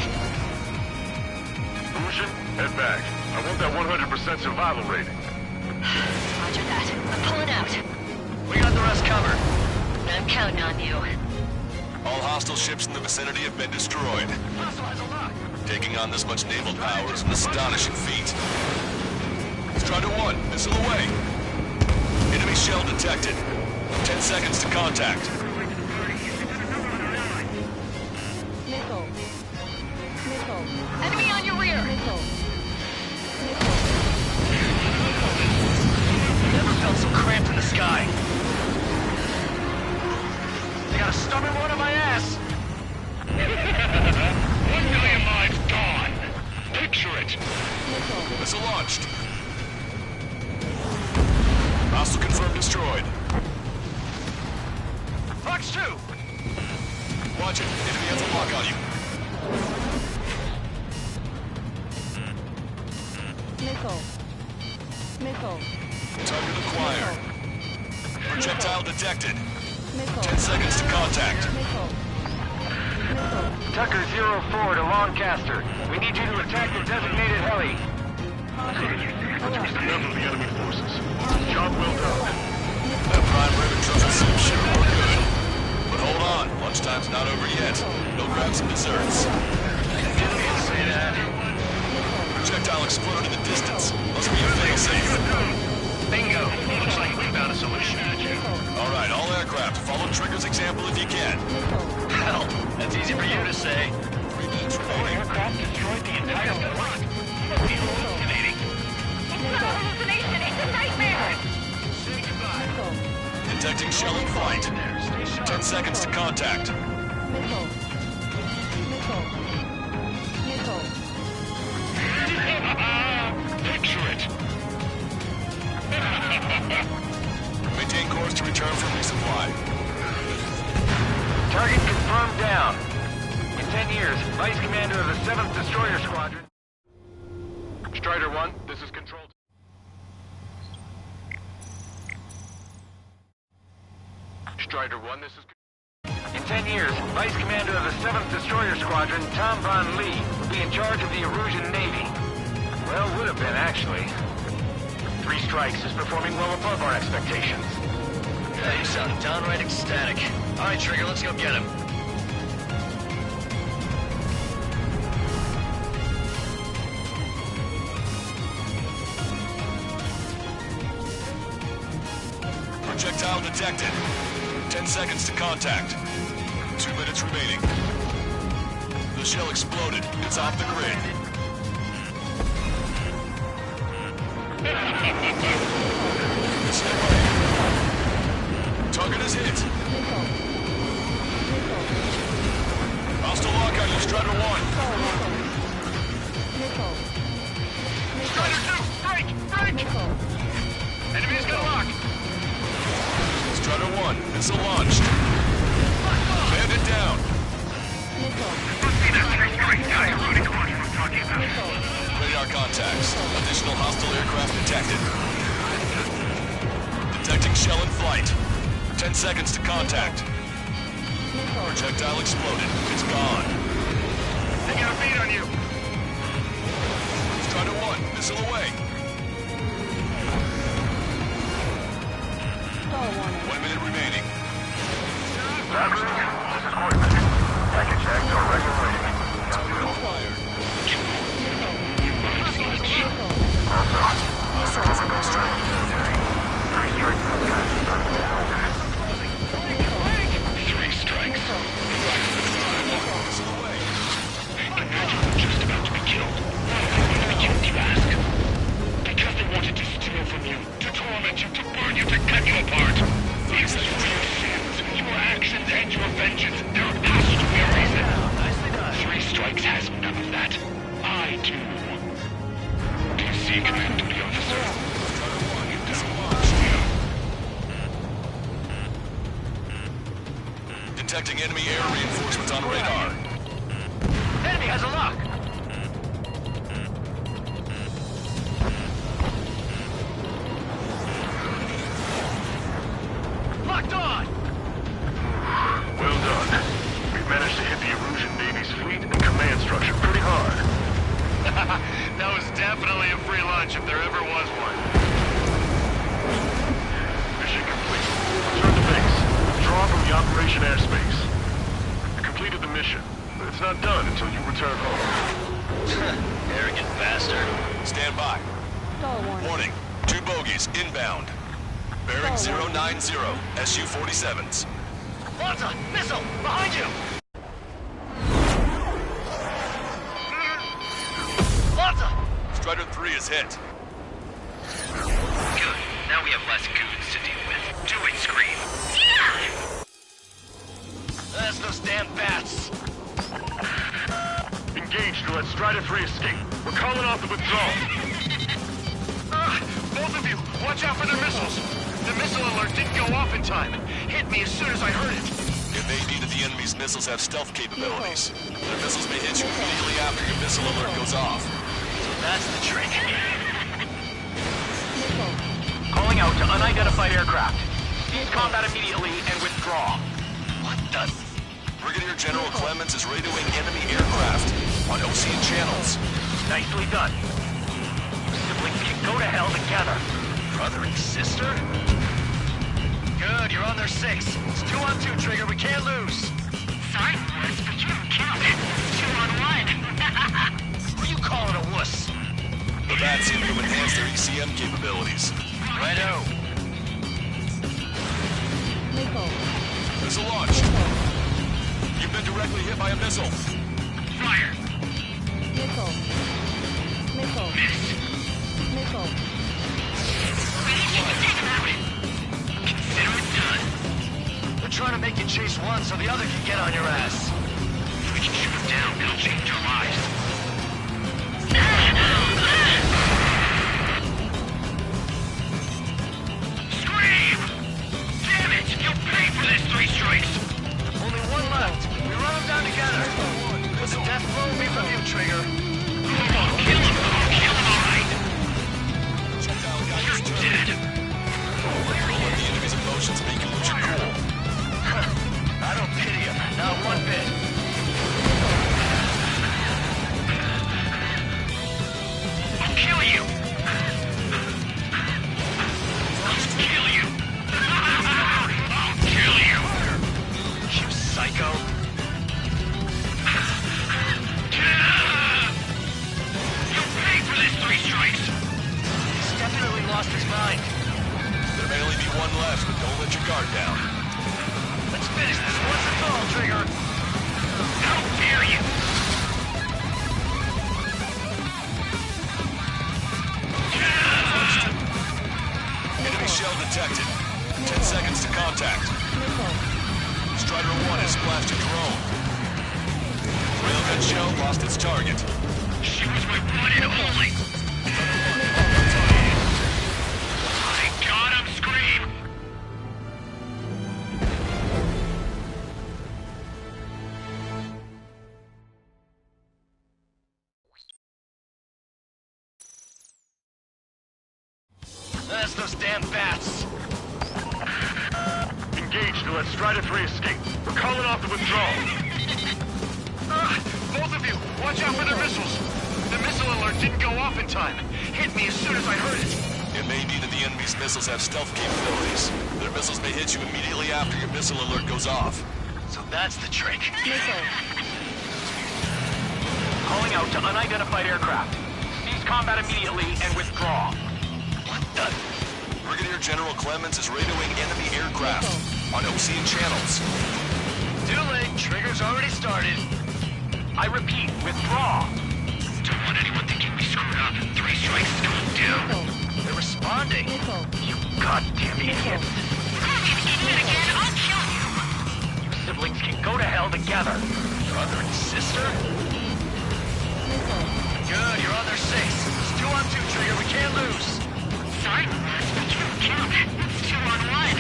Lucian, head back. I want that 100% survival rating.
Roger that. I'm pulling out.
We got the rest covered.
I'm counting on you.
All hostile ships in the vicinity have been destroyed. Taking on this much naval power is an astonishing feat. Strider 1, missile away. Enemy shell detected. 10 seconds to contact.
Missile. Missile.
Enemy on your rear.
Missile.
Never felt so cramped in the sky. They got a stubborn one on my ass.
1 million lives gone. Picture it.
Missile launched. Hostile confirmed destroyed.
Fox 2!
Watch it. Enemy has a lock on you.
Missile. Missile.
Target acquired. Projectile detected.
Missile.
10 seconds to contact.
Missile. Missile.
Tucker 04 to Lancaster. We need you to attack the designated heli.
Reduce the number of the enemy forces. Job well done.
That prime ribbon trophy seems sure we're good. But hold on, lunchtime's not over yet. Go grab some desserts.
Didn't mean to say that.
Projectile exploded in the distance. Must be a fail-safe.
Bingo. Looks like we found a solution.
All right, all aircraft, follow Trigger's example if you can.
Hell, that's easy for you to say.
3 minutes
Four
remaining.
aircraft destroyed the entire fleet. Must be hallucinating.
It's not a hallucination, it's a nightmare!
Say goodbye.
Detecting shell in flight. 10 seconds to contact.
Missile. Missile. Missile.
Picture it.
Maintain course to return for resupply.
Target confirmed down. In 10 years, Vice Commander of the 7th Destroyer Squadron.
Strider 1, this is Control. Strider 1, this is...
In 10 years, Vice Commander of the 7th Destroyer Squadron, Tom Von Lee, will be in charge of the Erusian Navy. Well, would have been, actually. 3 Strikes is performing well above our expectations.
Yeah, you sound downright ecstatic. All right, Trigger, let's go get him.
Projectile detected. 10 seconds to contact. 2 minutes remaining. The shell exploded. It's off the grid. Stay away. Target is hit. Hostile lockout, you Strider 1.
Strider 2, break! Enemy's got a lock!
Strider 1, missile launched. Bandit down.
Must be that three-strike guy running across what I'm talking about.
Radar contacts. Additional hostile aircraft detected. Detecting shell in flight. 10 seconds to contact. Projectile exploded. It's gone.
Taking a beat on you.
Strider 1, missile away. 1 minute remaining.
Maverick, this is Corbin. Package check to regulation.
Three strikes. Imagine we're just about to be killed. Why would they want to be killed, you ask? Because they wanted to steal from you, to torment you, to burn you, to cut you apart. It was for your sins, your actions, and your vengeance. There has to be a reason. Three strikes has none of that. I do. Do you see, Command Duty Officer?
Detecting enemy air reinforcements on radar.
Enemy has a lock! Locked on!
Well done. We've managed to hit the Erusian Navy's fleet and command structure pretty hard.
That was definitely a free lunch if there ever was one.
Mission complete. Return to base. Withdraw from the operation airspace. You completed the mission, but it's not done until you return home.
Arrogant bastard. Stand by. Warning. 2 bogies inbound. Bearing 090, SU-47s.
Lanza! Missile! Behind you! Lanza!
Strider 3 is hit.
Good. Now we have less goons to deal with. Do it, Scream. That's those damn bats.
Engage to let Strider 3 escape. We're calling off the withdrawal.
Both of you, watch out for their missiles. The missile alert didn't go off in time. Hit me as soon as I heard it.
It may be that the enemy's missiles have stealth capabilities. Their missiles may hit you immediately after your missile alert goes off.
So that's the trick. Calling out to unidentified aircraft. Cease combat immediately and withdraw. What the?
Brigadier General Clemens is radioing enemy aircraft on Ocean channels.
Nicely done. You siblings can go to hell together. Brother and sister? Good, you're on their 6. It's 2-on-2, Trigger. We can't lose.
Sorry, wuss, but you don't count. 2-on-1.
Who are you calling a wuss?
The bats seem to have enhanced their ECM capabilities.
Righto.
Missile launched. You've been directly hit by a missile.
Fire. Consider it done. We're trying to make you chase one so the other can get on your ass. If we can shoot him down, that'll change our lives. Scream! Damn it! You'll pay for this 3 strikes! Only one left. We run them down together. But the death blow will be from you, Trigger. I'll kill him. I'll kill him, all right. You're dead.
Don't let the enemy's emotions make you lose your cool.
I don't pity him. Not one bit.
left, but don't let your guard down.
Let's finish this once and for all, Trigger. How dare you!
Enemy shell detected. 10 seconds to contact. Strider 1 has splashed a drone. Railgun shell lost its target.
She was my one and only. I got him, Scream.
That's those damn bats.
Engaged to let Strider 3 escape. We're calling off the withdrawal.
Both of you, watch out for their missiles. The missile alert didn't go off in time. Hit me as soon as I heard it.
It may be that the enemy's missiles have stealth capabilities. Their missiles may hit you immediately after your missile alert goes off.
So that's the trick.
Missile.
Calling out to unidentified aircraft. Cease combat immediately and withdraw. What the?
Brigadier General Clemens is radioing enemy aircraft on Ocean channels.
Too late. Trigger's already started. I repeat, withdraw.
Don't want anyone thinking we screwed up. 3 strikes is going down.
They're responding.
You goddamn idiots.
Idiot again, I'll kill you.
You siblings can go to hell together. Brother and sister? Good, you're on their 6. It's 2 on 2, Trigger. We can't lose.
Sorry, Mars, but you don't count. It's 2 on 1.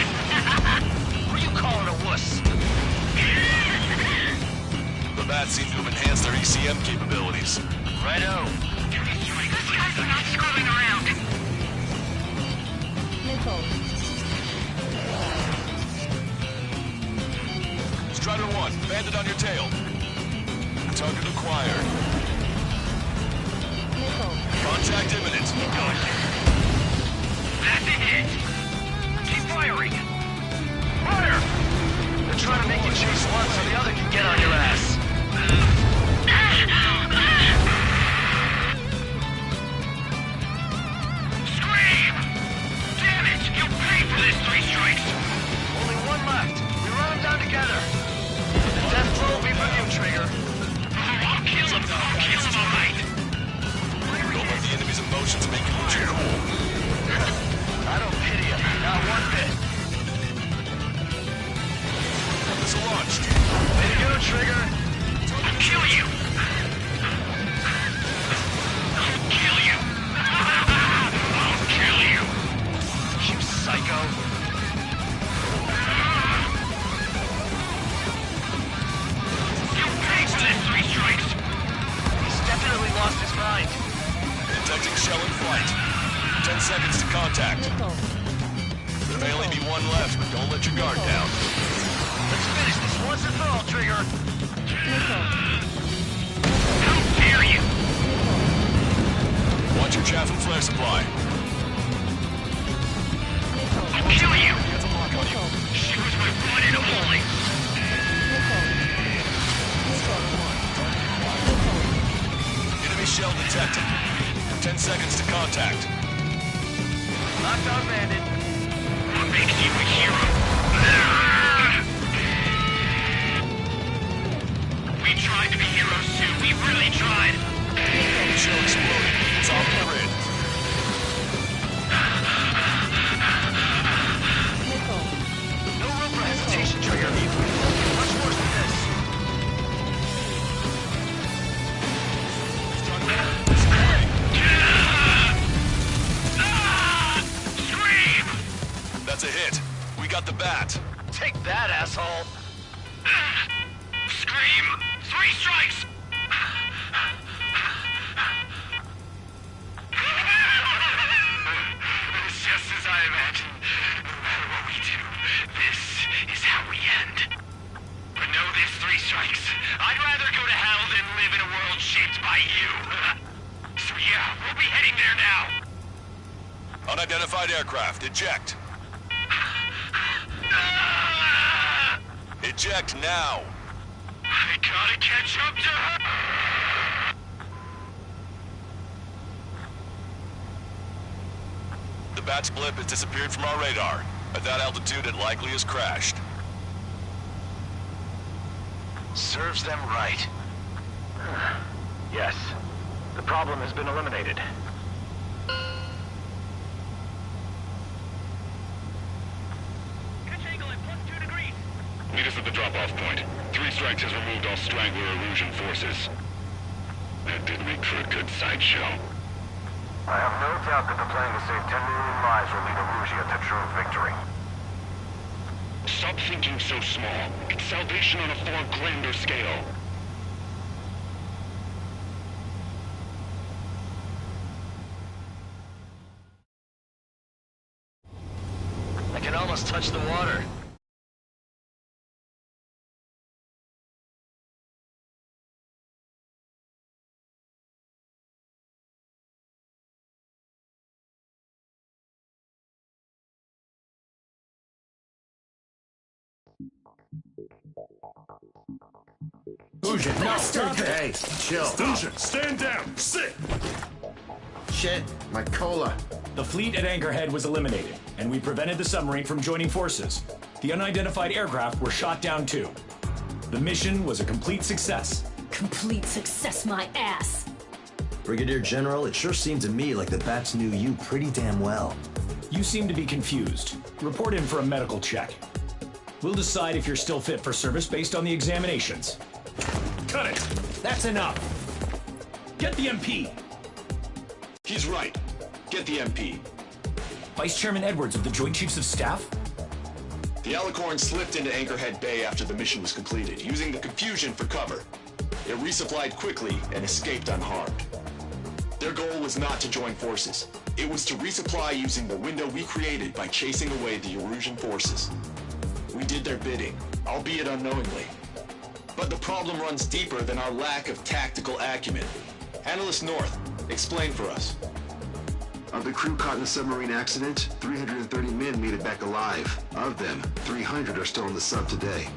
Who are you calling a wuss?
The bats seem to have enhanced their ECM capabilities.
Righto.
This time we're not screwing around.
Strider 1, bandit on your tail. Target acquired. Contact imminent.
That's a hit. Keep firing.
Fire! They're trying to make you chase one so the other can get on your ass.
Scream! Damn it! You'll pay for this 3 strikes.
Only one left. We run them down together. The death blow will be from you, Trigger.
I'll kill him. I'll kill him, all right.
Don't let the enemy's emotions make you lose your cool.
I don't pity him. Not one bit.
Missile launched.
Way to go, Trigger.
I'll kill you. I'll kill you. I'll kill you.
You psycho.
You'll pay for this 3 strikes.
He's definitely lost his mind.
Detecting shell in flight. 10 seconds to contact. There may only be one left, but don't let your guard down.
Let's finish this once and for all, Trigger.
How dare you?
Watch your chaff and flare supply.
I'll kill you. She was my one and only.
Enemy shell detected. 10 seconds to contact.
Knockdown bandit.
What makes you a hero? We tried to be heroes too. We really tried.
Shell exploded. It's off the grid.
No room for hesitation, Trigger. Much worse than this.
Scream!
That's a hit. We got the bat.
Take that, asshole.
Scream! 3 strikes! It's just as I imagined. No matter what we do, this is how we end. But know this, 3 strikes. I'd rather go to hell than live in a world shaped by you. So yeah, we'll be heading there now.
Unidentified aircraft. Eject. Eject now.
I gotta catch up to her.
The bat's blip has disappeared from our radar. At that altitude, it likely has crashed.
Serves them right. Yes. The problem has been eliminated.
Pitch angle at +2 degrees.
Meet us at the drop-off point. 3 Strikes has removed all Strangler Erusian forces. That did make for a good sideshow. I have no doubt that the plan to save 10 million lives will lead Erusia to true victory. Stop thinking so small. It's salvation on a far grander scale.
I can almost touch the water.
Fusion, no, stop it! Hey, chill.
Fusion, stand down! Sit!
Shit, my cola.
The fleet at Anchorhead was eliminated, and we prevented the submarine from joining forces. The unidentified aircraft were shot down too. The mission was a complete success.
Complete success, my ass.
Brigadier General, it sure seemed to me like the Bats knew you pretty damn well.
You seem to be confused. Report in for a medical check. We'll decide if you're still fit for service based on the examinations. Cut it! That's enough! Get the MP!
He's right. Get the MP.
Vice Chairman Edwards of the Joint Chiefs of Staff?
The Alicorn slipped into Anchorhead Bay after the mission was completed, using the confusion for cover. It resupplied quickly and escaped unharmed. Their goal was not to join forces. It was to resupply using the window we created by chasing away the Erusian forces. We did their bidding, albeit unknowingly. But the problem runs deeper than our lack of tactical acumen. Analyst North, explain for us.
Of the crew caught in the submarine accident, 330 men made it back alive. Of them, 300 are still in the sub today.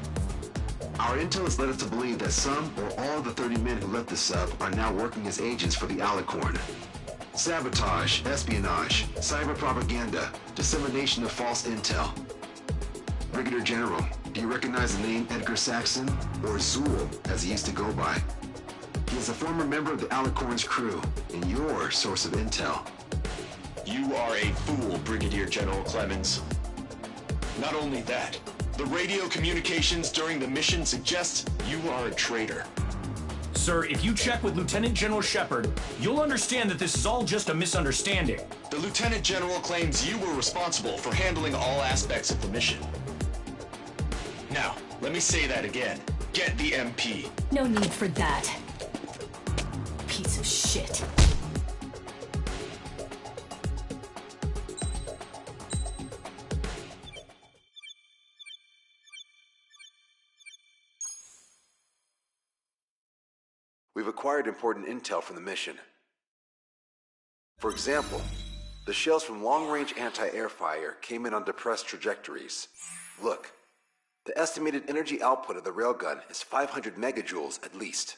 Our intel has led us to believe that some or all of the 30 men who left the sub are now working as agents for the Alicorn. Sabotage, espionage, cyber propaganda, dissemination of false intel. Brigadier General, do you recognize the name Edgar Saxon, or Zool, as he used to go by? He is a former member of the Alicorn's crew, and your source of intel.
You are a fool, Brigadier General Clemens. Not only that, the radio communications during the mission suggest you are a traitor.
Sir, if you check with Lieutenant General Shepard, you'll understand that this is all just a misunderstanding.
The Lieutenant General claims you were responsible for handling all aspects of the mission. Now, let me say that again. Get the MP.
No need for that. Piece of shit.
We've acquired important intel from the mission. For example, the shells from long-range anti-air fire came in on depressed trajectories. Look, the estimated energy output of the railgun is 500 megajoules at least.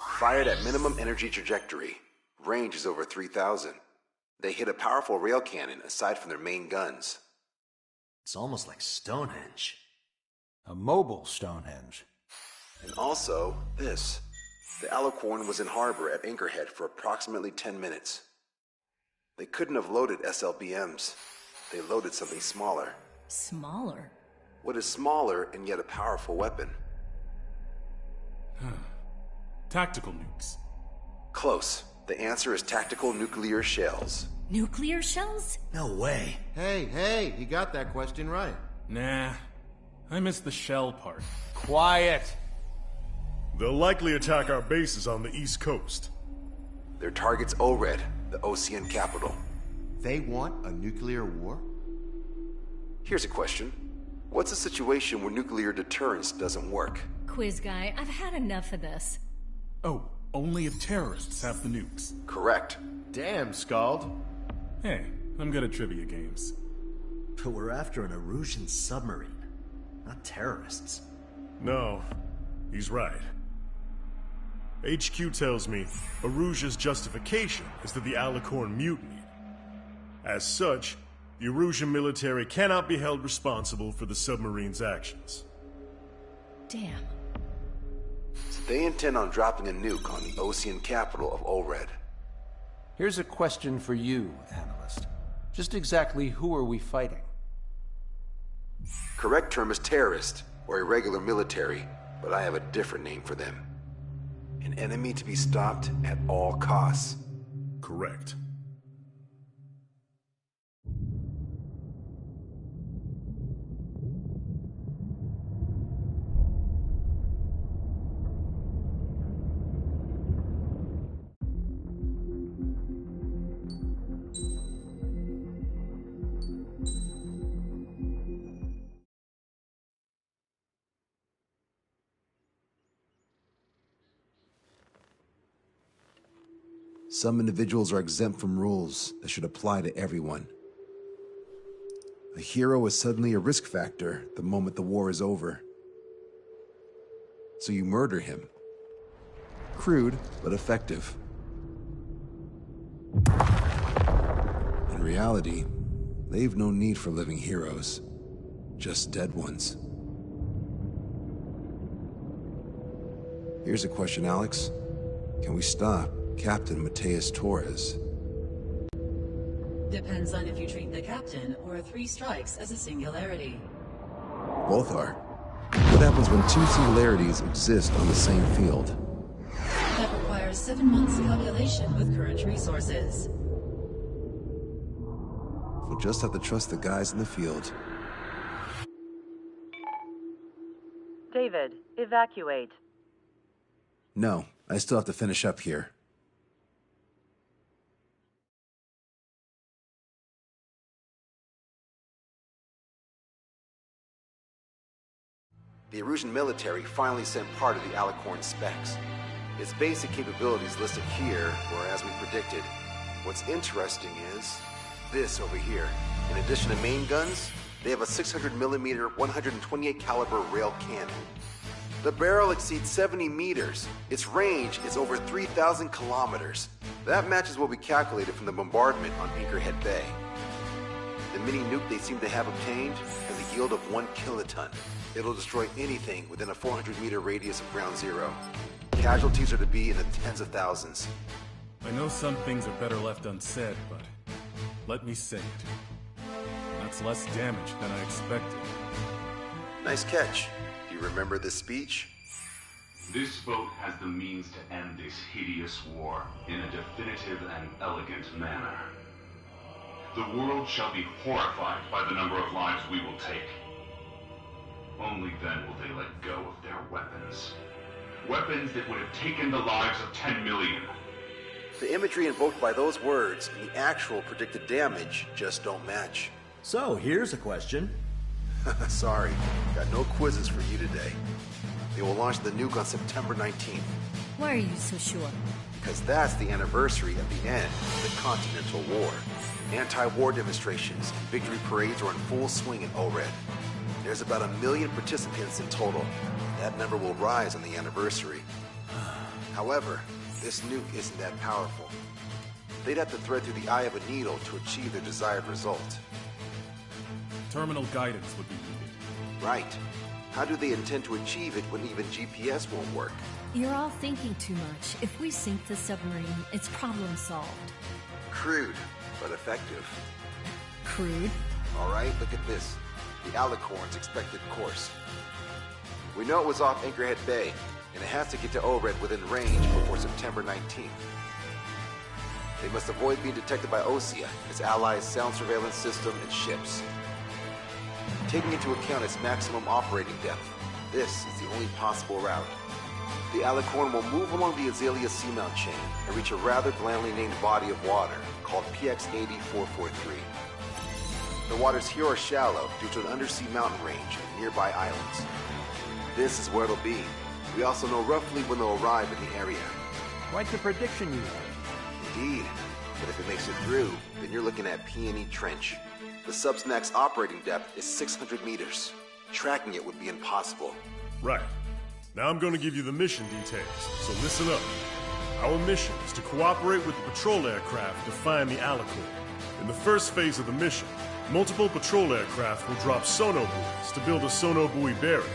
Fired at minimum energy trajectory, range is over 3,000. They hit a powerful rail cannon aside from their main guns.
It's almost like Stonehenge.
A mobile Stonehenge.
And also, this. The Alicorn was in harbor at Anchorhead for approximately 10 minutes. They couldn't have loaded SLBMs. They loaded something smaller.
Smaller?
What is smaller and yet a powerful weapon?
Tactical nukes.
Close. The answer is tactical nuclear shells.
Nuclear shells?
No way.
Hey, he got that question right.
Nah, I missed the shell part.
Quiet!
They'll likely attack our bases on the East Coast.
Their target's ORED, the Ocean capital.
They want a nuclear war?
Here's a question. What's a situation where nuclear deterrence doesn't work?
Quiz guy, I've had enough of this.
Oh, only if terrorists have the nukes.
Correct.
Damn, Scald.
Hey, I'm good at trivia games.
But we're after an Erusian submarine, not terrorists.
No, he's right. HQ tells me Erusia's justification is that the Alicorn mutinied. As such, The Erusian military cannot be held responsible for the submarine's actions.
Damn.
So they intend on dropping a nuke on the Osean capital of Olred.
Here's a question for you, analyst. Just exactly who are we fighting?
Correct term is terrorist, or irregular military, but I have a different name for them. An enemy to be stopped at all costs.
Correct.
Some individuals are exempt from rules that should apply to everyone. A hero is suddenly a risk factor the moment the war is over. So you murder him. Crude, but effective. In reality, they've no need for living heroes, just dead ones. Here's a question, Alex. Can we stop Captain Mateus Torres?
Depends on if you treat the captain or 3 strikes as a singularity.
Both are. What happens when 2 singularities exist on the same field?
That requires 7 months calculation with current resources.
We'll just have to trust the guys in the field.
David, evacuate.
No, I still have to finish up here.
The Erusian military finally sent part of the Alicorn specs. Its basic capabilities listed here were as we predicted. What's interesting is this over here. In addition to main guns, they have a 600mm 128 caliber rail cannon. The barrel exceeds 70 meters. Its range is over 3,000 kilometers. That matches what we calculated from the bombardment on Anchorhead Bay. The mini nuke they seem to have obtained has a yield of 1 kiloton. It'll destroy anything within a 400-meter radius of ground zero. Casualties are to be in the tens of thousands.
I know some things are better left unsaid, but let me say it. That's less damage than I expected.
Nice catch. Do you remember this speech?
This vote has the means to end this hideous war in a definitive and elegant manner. The world shall be horrified by the number of lives we will take. Only then will they let go of their weapons. Weapons that would have taken the lives of 10 million.
The imagery invoked by those words and the actual predicted damage just don't match.
So, here's a question.
Sorry, got no quizzes for you today. They will launch the nuke on September 19th.
Why are you so sure?
Because that's the anniversary of the end of the Continental War. Anti-war demonstrations and victory parades are in full swing in Olred. There's about 1 million participants in total. That number will rise on the anniversary. However, this nuke isn't that powerful. They'd have to thread through the eye of a needle to achieve their desired result.
Terminal guidance would be needed.
Right. How do they intend to achieve it when even GPS won't work?
You're all thinking too much. If we sink the submarine, it's problem solved.
Crude, but effective.
Crude?
All right, look at this. The Alicorn's expected course. We know it was off Anchorhead Bay, and it has to get to Olred within range before September 19th. They must avoid being detected by Osea, its allies' sound surveillance system, and ships. Taking into account its maximum operating depth, this is the only possible route. The Alicorn will move along the Azalea Seamount chain and reach a rather blandly named body of water called PX-8443. The waters here are shallow due to an undersea mountain range and nearby islands. This is where it'll be. We also know roughly when they'll arrive in the area.
Quite the prediction you have.
Indeed. But if it makes it through, then you're looking at Peony Trench. The sub's max operating depth is 600 meters. Tracking it would be impossible.
Right. Now I'm going to give you the mission details, so listen up. Our mission is to cooperate with the patrol aircraft to find the Alicorn. In the first phase of the mission, Multiple patrol aircraft will drop sono buoys to build a sono buoy barrier.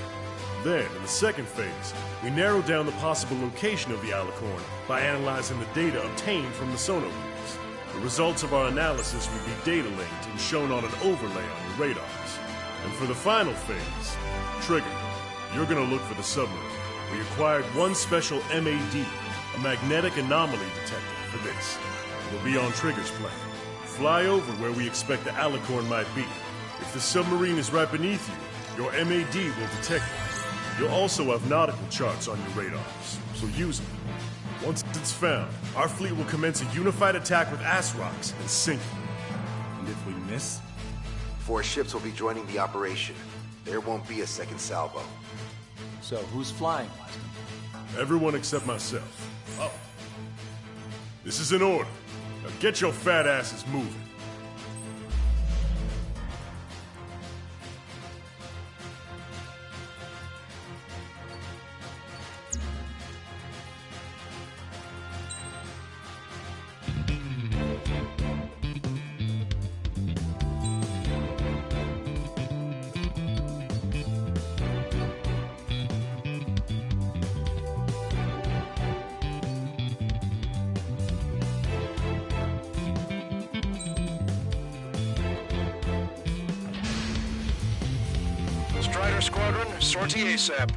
Then, in the second phase, we narrow down the possible location of the Alicorn by analyzing the data obtained from the sono buoys. The results of our analysis will be data linked and shown on an overlay on your radars. And for the final phase, Trigger, you're gonna look for the submarine. We acquired one special MAD, a magnetic anomaly detector, for this. It'll be on Trigger's plane. Fly over where we expect the Alicorn might be. If the submarine is right beneath you, your MAD will detect it. You'll also have nautical charts on your radars, so use them. Once it's found, our fleet will commence a unified attack with ASROCs and sink it.
And if we miss?
4 ships will be joining the operation. There won't be a second salvo.
So who's flying, Wiseman?
Everyone except myself. Oh. This is an order. Now get your fat asses moving.
Strider Squadron, sortie ASAP.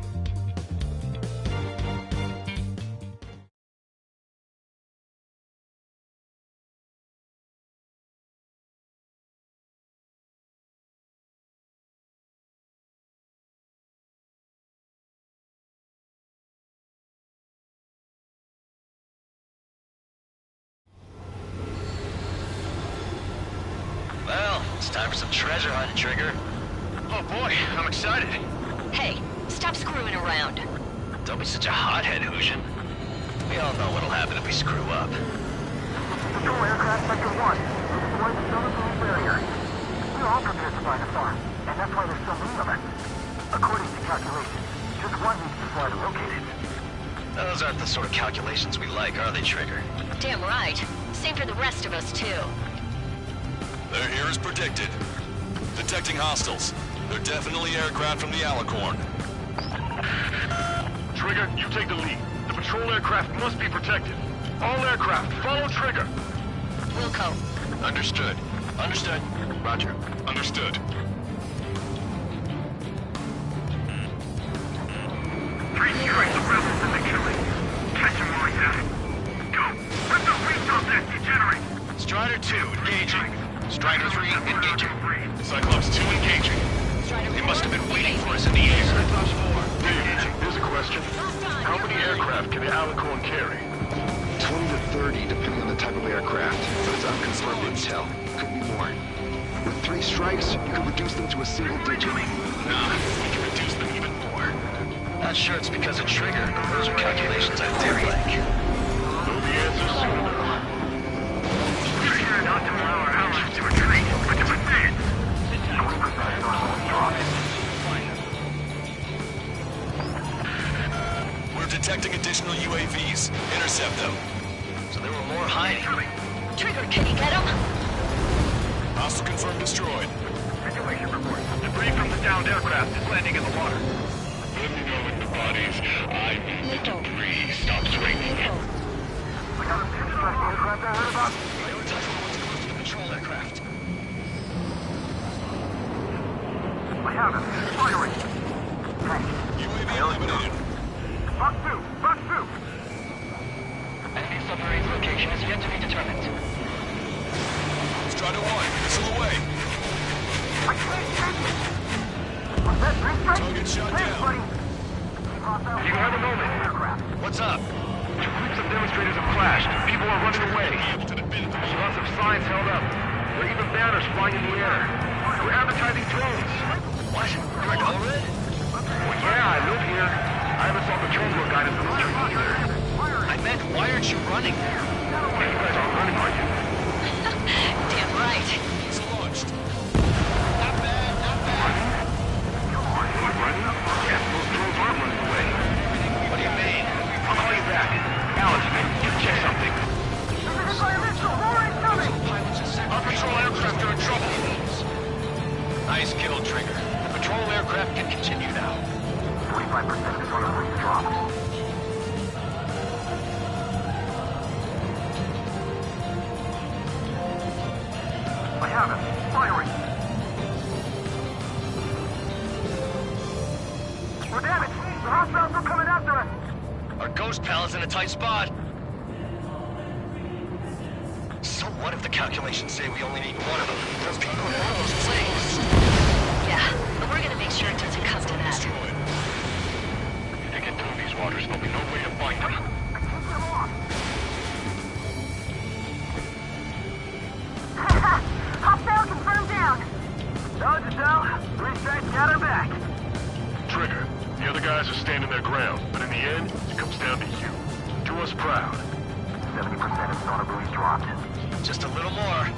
Well, it's time for some treasure hunting, Trigger.
Oh boy, I'm excited.
Hey, stop screwing around.
Don't be such a hothead, Hushin. We all know what'll happen if we screw up.
Patrol aircraft sector 1. Destroy the solar buoy barrier. We're all prepared to fly the farm, and that's why there's so many of us. According to calculations, just one needs to fly to locate it.
Those aren't the sort of calculations we like, are they, Trigger?
Damn right. Same for the rest of us, too.
They're here as predicted. Detecting hostiles. They're definitely aircraft from the Alicorn.
Trigger, you take the lead. The patrol aircraft must be protected. All aircraft, follow Trigger.
Wilco.
Understood.
Understood. Roger.
Understood.
3 strikes of rebels in the killing. Catch him while he's at it. Go! Let the wings off that degenerate!
Strider 2, engaging. Strider 3, engaging.
Cyclops 2 engaging.
They must have been waiting for us in the air.
Cyclops 4, engaging. Here's a question. How many aircraft can the Alicorn carry?
20 to 30, depending on the type of aircraft. But it's unconfirmed intel. Could be more. With 3 strikes, you could reduce them to a single digit.
Nah, we can reduce them even more.
Not sure it's because of Trigger. Those are calculations I do like.
Know the answer soon enough. We're here not to allow our allies to retreat, but to advance.
We're detecting additional UAVs. Intercept them.
So there were more hiding.
Trigger, can you get him?
Hostile confirmed destroyed.
Situation report. Debris from the downed aircraft is landing in the water.
Let me know with the bodies. I need the debris stops raining.
We got a strike aircraft I heard about.
The patrol aircraft.
I have him. Firing.
UAV eliminated.
Buck 2! Buck 2!
Enemy submarine's location is yet to be determined.
Strider 1, missile away.
Was that 3 strikes?
Target shot
Thanks,
down.
buddy. You have a moment.
What's up?
2 groups of demonstrators have clashed. People are running away. Lots of signs held up. There are even banners flying in the air. We're advertising drones.
What? You're in Colred?
Well, yeah, I live here. I haven't saw the drone book guidance on the street either.
I meant, why aren't you running?
Yeah, you guys aren't running, are you?
Damn right.
Missile launched.
Not bad, not bad.
Running? Yes, those drones are running away.
What do you mean?
I'll call you back. Alex, you check something. Our patrol aircraft are in trouble.
Nice kill, Trigger. The patrol aircraft can continue now.
45% of the fleet dropped. I have it. Firing. We're damaged. The hostiles are coming after us.
Our ghost pal is in a tight spot. So what if the calculations say we only need one of them? Those people in one of those planes.
Yeah, but we're gonna make sure it doesn't come to that.
If they get through these waters, there'll be no way to find them.
Hostile confirmed down. Dodge it down. 3 strikes got her back.
Trigger, the other guys are standing their ground, but in the end, it comes down to you. Do us proud.
70% of sonar buoys dropped.
Just a little more.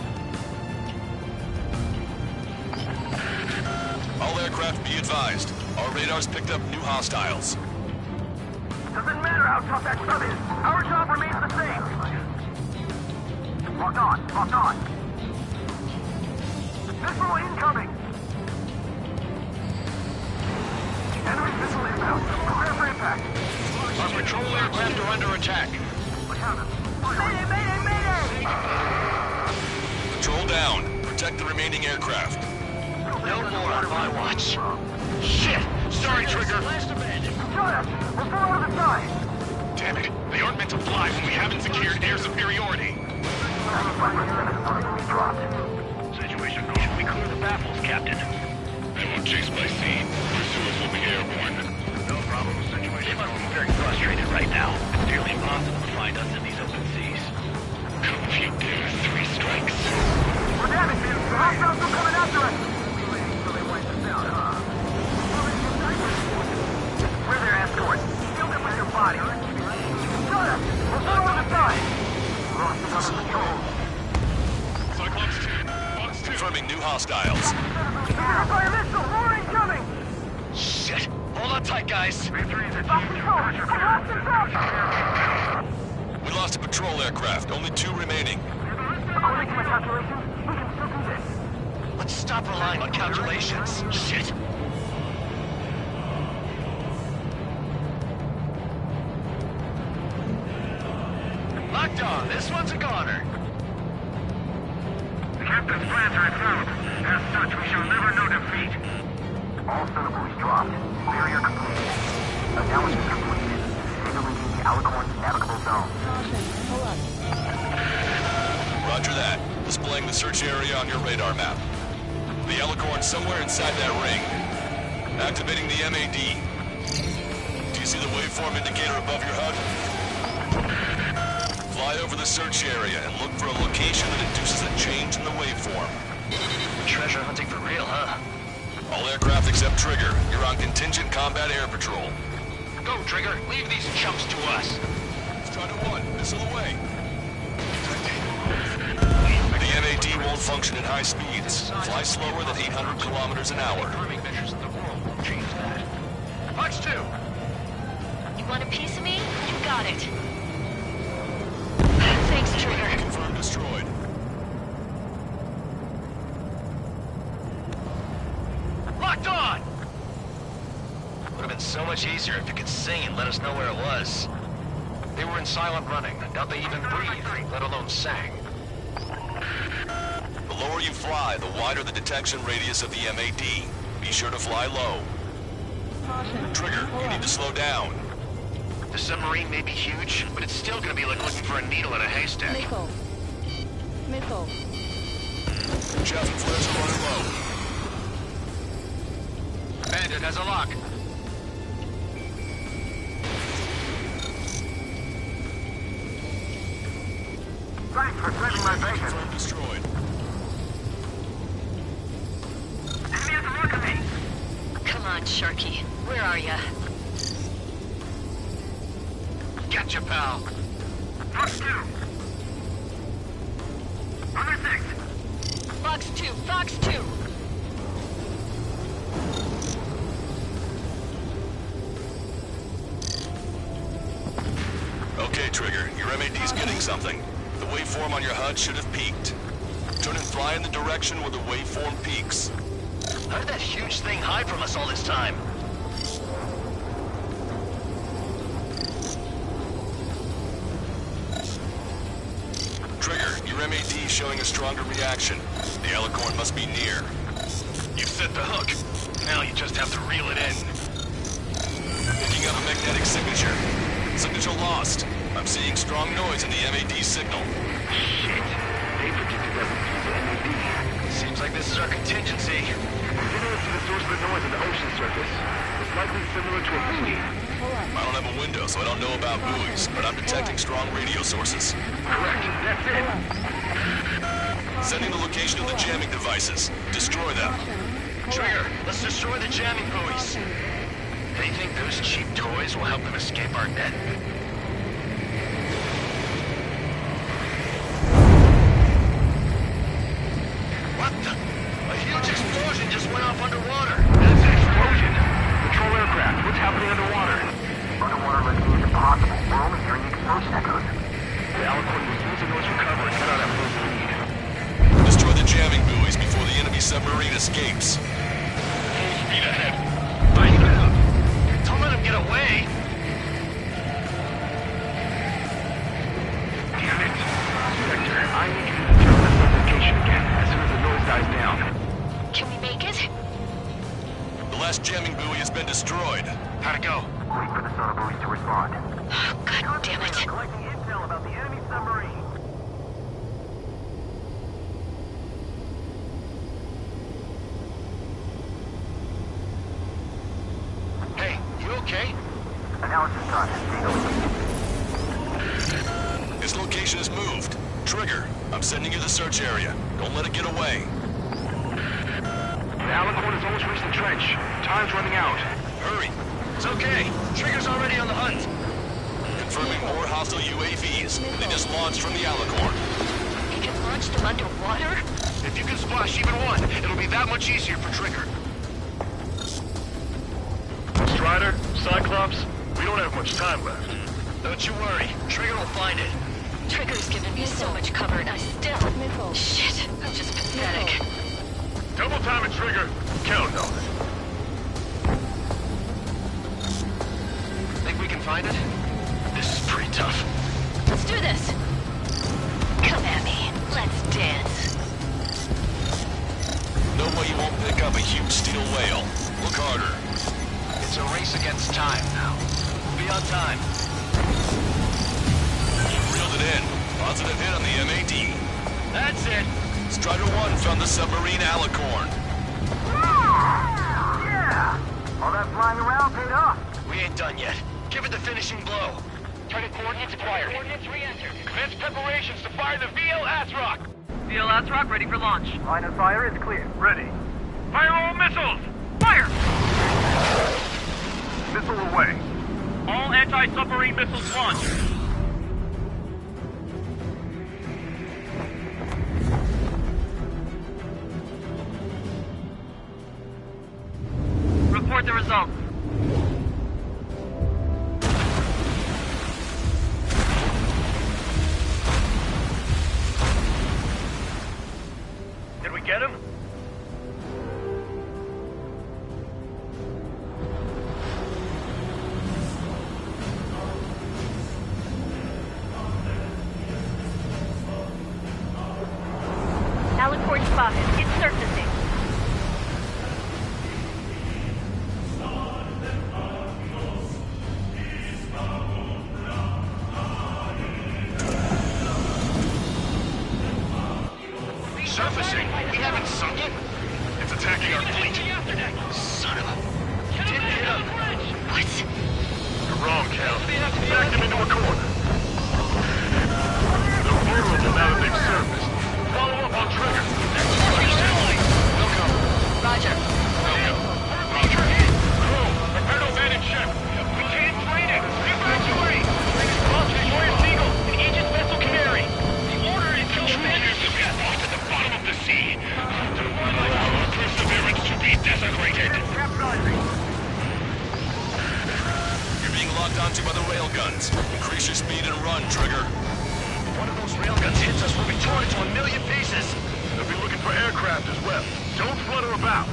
All aircraft be advised. Our radars picked up new hostiles.
Doesn't matter how tough that sub is. Our job remains the same. Locked on. Locked on. Missile incoming. Enemy missile inbound. Prepare for impact.
Our patrol aircraft are under attack.
Mayday, mayday, mayday!
Patrol down. Protect the remaining aircraft.
No more on my watch. Shit! Sorry, Trigger.
Shut us! We're full on the side!
Damn it. They aren't meant to fly when we haven't secured air superiority.
95% of sonar buoys dropped.
Situation should we clear the baffles, Captain? They won't chase by sea. Pursuers will be airborne. No problem. Situation. They must be very frustrated right now. It's nearly impossible to find us in these open seas. Come if you dare, 3 strikes.
We're damaged. The hostiles are coming after us. We're their escort. Kill them with your body. Shut us! We're full on the side! Lost us under control.
Cyclops 2. Fox 2.
Confirming new hostiles.
Fire missile! More incoming!
Shit! Hold on tight, guys.
Lost control! I lost control!
We lost a patrol aircraft. Only 2 remaining.
According to my calculations, we can still do this.
Let's stop relying on calculations. Shit! Locked on. This one's a goner.
The captain's plans are found. As such, we shall never know defeat. All sonar buoys dropped. Barrier complete. Analysis completed. Signaling the Alicorn's navigable zone.
Roger that. Displaying the search area on your radar map. The Alicorn's somewhere inside that ring. Activating the MAD. Do you see the waveform indicator above your HUD? Fly over the search area and look for a location that induces a change in the waveform.
Treasure hunting for real, huh?
All aircraft except Trigger. You're on contingent combat air patrol.
Go, Trigger. Leave these chumps to us.
Strider 1, missile away. The MAD won't function at high speeds. Fly slower than 800 kilometers an hour.
Measures in the world won't change that. Fox 2.
You want a piece of me? You got it. Thanks, Trigger.
Confirmed destroyed.
Locked on! Would have been so much easier if you could sing and let us know where it was. They were in silent running. Doubt they even breathed, let alone sang.
The lower you fly, the wider the detection radius of the MAD. Be sure to fly low. Trigger, you need to slow down.
The submarine may be huge, but it's still gonna be like looking for a needle in a haystack.
Missile. Missile.
Chaff and flares are running low.
Bandit has a lock.
Thanks for saving my bacon.
Confirmed destroyed.
Enemy has a look at me.
Come on, Sharky. Where are ya?
Gotcha, pal.
Fox 2. Other 6.
Fox 2, Fox 2.
Okay, Trigger, your MAD's getting something. The waveform on your HUD should have peaked. Turn and fly in the direction where the waveform peaks.
How did that huge thing hide from us all this time?
Trigger, your MAD is showing a stronger reaction. The Alicorn must be near.
You've set the hook. Now you just have to reel it in.
Picking up a magnetic signature. Signature lost. I'm seeing strong noise in the MAD signal.
Shit. They predicted that we'd use the MAD.
Seems like this is our contingency.
Similar to the source of the noise on the ocean surface. It's likely similar to a buoy.
I don't have a window, so I don't know about buoys, but I'm detecting strong radio sources.
Correct. That's it.
Sending the location of the jamming devices. Destroy them.
Trigger, let's destroy the jamming buoys. They think those cheap toys will help them escape our net. What the? A huge explosion just went off underwater.
That's an explosion. Control aircraft. What's happening underwater? Underwater listening is impossible. We're only hearing the explosion echoes. The Alicorn will use the noise recover and head out at full speed.
Destroy the jamming buoys before the enemy submarine escapes.
Full speed ahead. Bang it out. Don't let him get away.
Damn it. Spectre, I need you to turn this location again as soon as the noise dies down.
Can we make it?
The last jamming buoy has been destroyed.
How'd it go?
Wait for the sonar buoys to respond.
Oh, God damn it.
Collecting intel about the enemy submarine.
Hey, you okay?
Analysis done.
His location is moved. Trigger, I'm sending you the search area. Don't let it get away.
The Alicorn has almost reached the trench. Time's running out.
Hurry.
It's okay. Trigger's already on the hunt.
Confirming more hostile UAVs. They just launched from the Alicorn.
You can launch them underwater?
If you can splash even one, it'll be that much easier for Trigger.
Strider, Cyclops, we don't have much time left.
Don't you worry. Trigger will find it.
Trigger's given me so much cover and I still... Shit, I'm just pathetic.
Double time it, Trigger. Count on it.
Think we can find it? This is pretty tough.
Let's do this. Come at me. Let's dance.
No way you won't pick up a huge steel whale. Look harder.
It's a race against time now. We'll be on time.
You reeled it in. Positive hit on the MAD.
That's it.
Strider 1 found the submarine Alicorn.
Yeah! All that flying around paid off.
We ain't done yet. Give it the finishing blow.
Target coordinates acquired. Coordinates re-entered. Commence preparations to fire the VL Asrock. VL Asrock ready for launch.
Line of fire is clear.
Ready.
Fire all missiles! Fire!
Missile away.
All anti-submarine missiles launched. Report the results.
Did we get him?
Alicorn spotted. It's surfacing.
Surfacing? We haven't sunk it?
It's attacking our fleet.
Son of a... Didn't hit him.
What?
You're wrong, Cal. Back them into a corner. They're vulnerable now that they've surfaced. Follow up on Trigger.
We'll come.
Roger.
Roger. Crew, prepare to abandon ship.
We can't drain it. Evacuate. Launch Destroyer Seagull and Aegis Vessel Canary. The order is to abandon the vessel to the bottom of the sea. To allow our perseverance to be desecrated.
You're being locked onto by the railguns. Increase your speed and run, Trigger.
One of those railguns hits us, we'll be torn into a million pieces.
They'll be looking for aircraft as well. Don't flutter about.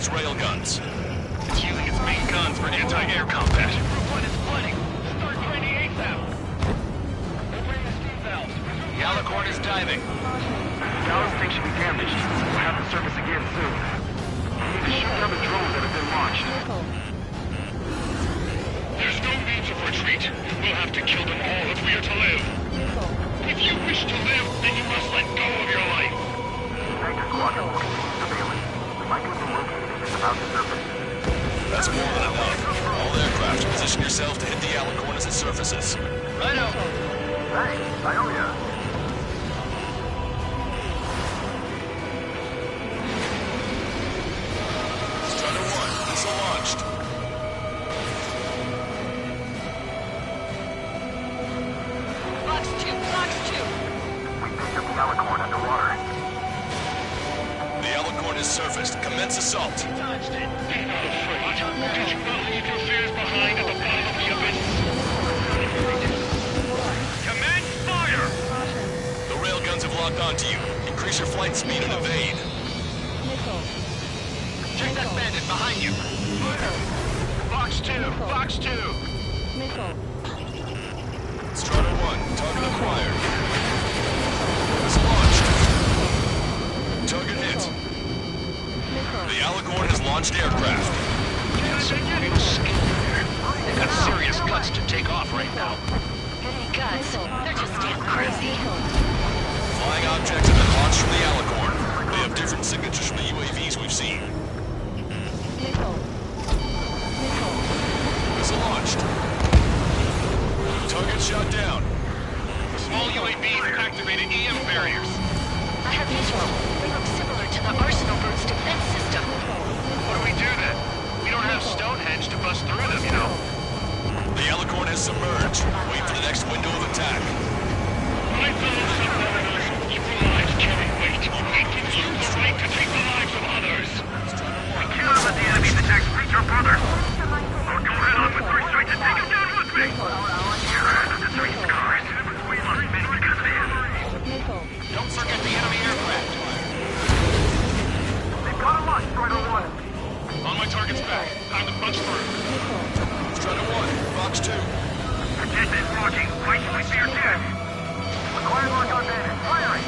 its railguns.
It's using its main guns for anti-air combat. Group 1 is flooding. Start training ASAP. Opening the steam valves.
The Alicorn is diving.
Dallas tank should be damaged. We'll have to surface again soon. We need to shoot down the drones that have been launched.
There's no means of retreat. We'll have to kill them all if we are to live. If you wish to live, then you must let go of your life.
Tanker squadron will continue surveillance. We might get them located if it's about to surface.
That's more than enough. All aircraft, position yourself to hit the Alicorn as it surfaces.
Righto.
Thanks, I owe ya.
Strider 1, missile launched.
Box 2, Box 2.
We picked up the Alicorn underwater.
The Alicorn is surfaced. Commence assault.
Touched it. Be not afraid. Did you not leave your fears behind at the bottom of the abyss? Commence fire!
The railguns have locked onto you. Increase your flight speed and evade.
Check that bandit behind you. Box 2, Box 2.
Strider 1, target acquired. Missile launched. Target hit. The Alicorn has launched aircraft.
They've got serious guts to take off right now.
Any guts? They're just damn crazy.
Flying objects have been launched from the Alicorn. They have different signatures from the UAVs we've seen. Missile launched. Target shot down.
Small UAVs have activated EM barriers.
I have visual. They look similar to the Arsenal Bird's defense system.
What do we do then? We don't have Stonehenge to bust through them, you know.
The Alicorn has submerged. Wait for the next window of attack.
My fellow submariners, your lives carry weight. It gives you the right to take the lives of others.
We cannot let the enemy's attacks reach our brother. I'll go head on with 3 strikes and take him down with me. You're out of the 3 scars. We lost men because of him.
Don't forget the enemy aircraft.
They've got a lock, Strider 1.
On my target's back. Time to punch through.
Strider 1, Box 2.
Agenda is blocking. Right side near dead. Acquired lock on bandit. Firing.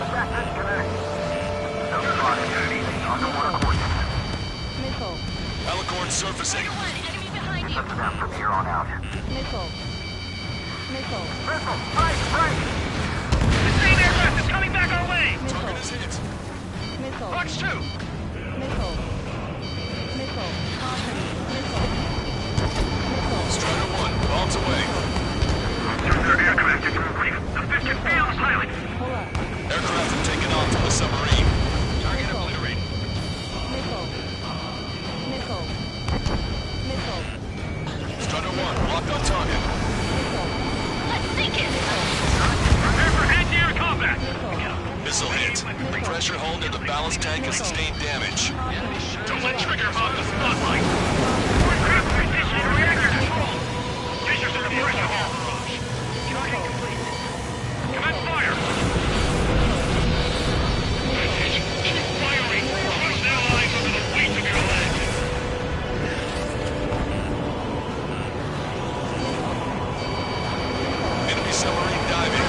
Attack disconnect. No spotted. Underwater coordinates.
Alicorn surfacing.
Enemy behind you.
Up to them from here on out.
Missile.
Right.
The same aircraft is coming back our way!
Target is hit.
Missile.
Box 2!
Strider 1, bombs away.
Turn their aircraft into a reef. The fish can feel the pilot.
Aircraft have taken off from the submarine.
Target obliterated.
Strider 1, locked on target.
Let's sink it.
Prepare for anti-air combat!
Missile hit. The pressure hull near the ballast tank has sustained damage.
Don't let Trigger hog the spotlight! We're crap position reactor control! Get yourself the pressure hull! Charging complete. Commence fire! Keep firing! Crush their lives under the weight of your lead!
Enemy submarine diving.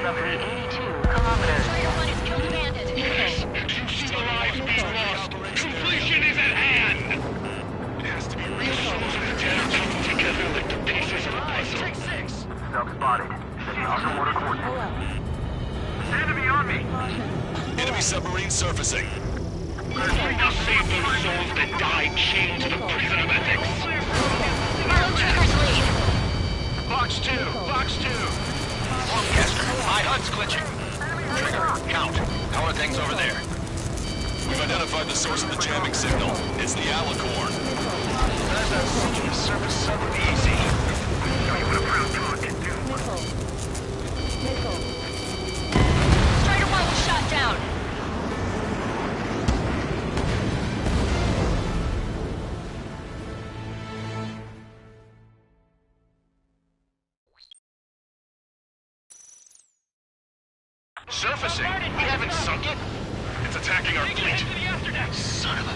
Roughly 82 kilometers. Strider 1 has killed a bandit.
See the lives being lost! Completion is at hand! It has to be resourced. They're coming together like the pieces of a puzzle.
Take 6.
Stealth spotted. Setting underwater coordinates. Enemy on me!
Enemy submarine surfacing.
Now save those souls that died chained to the prison of ethics.
Follow Trigger's lead.
Box 2, Box 2. My HUD's glitching. Trigger, count. How are things over there?
We've identified identified the source of the jamming signal. It's the Alicorn.
That's not sinking the surface sub easy.
Show you what a proud dog can do.
Missile.
Strider 1 was shot down.
Surfacing? We haven't sunk it? It's attacking our fleet.
Son of a...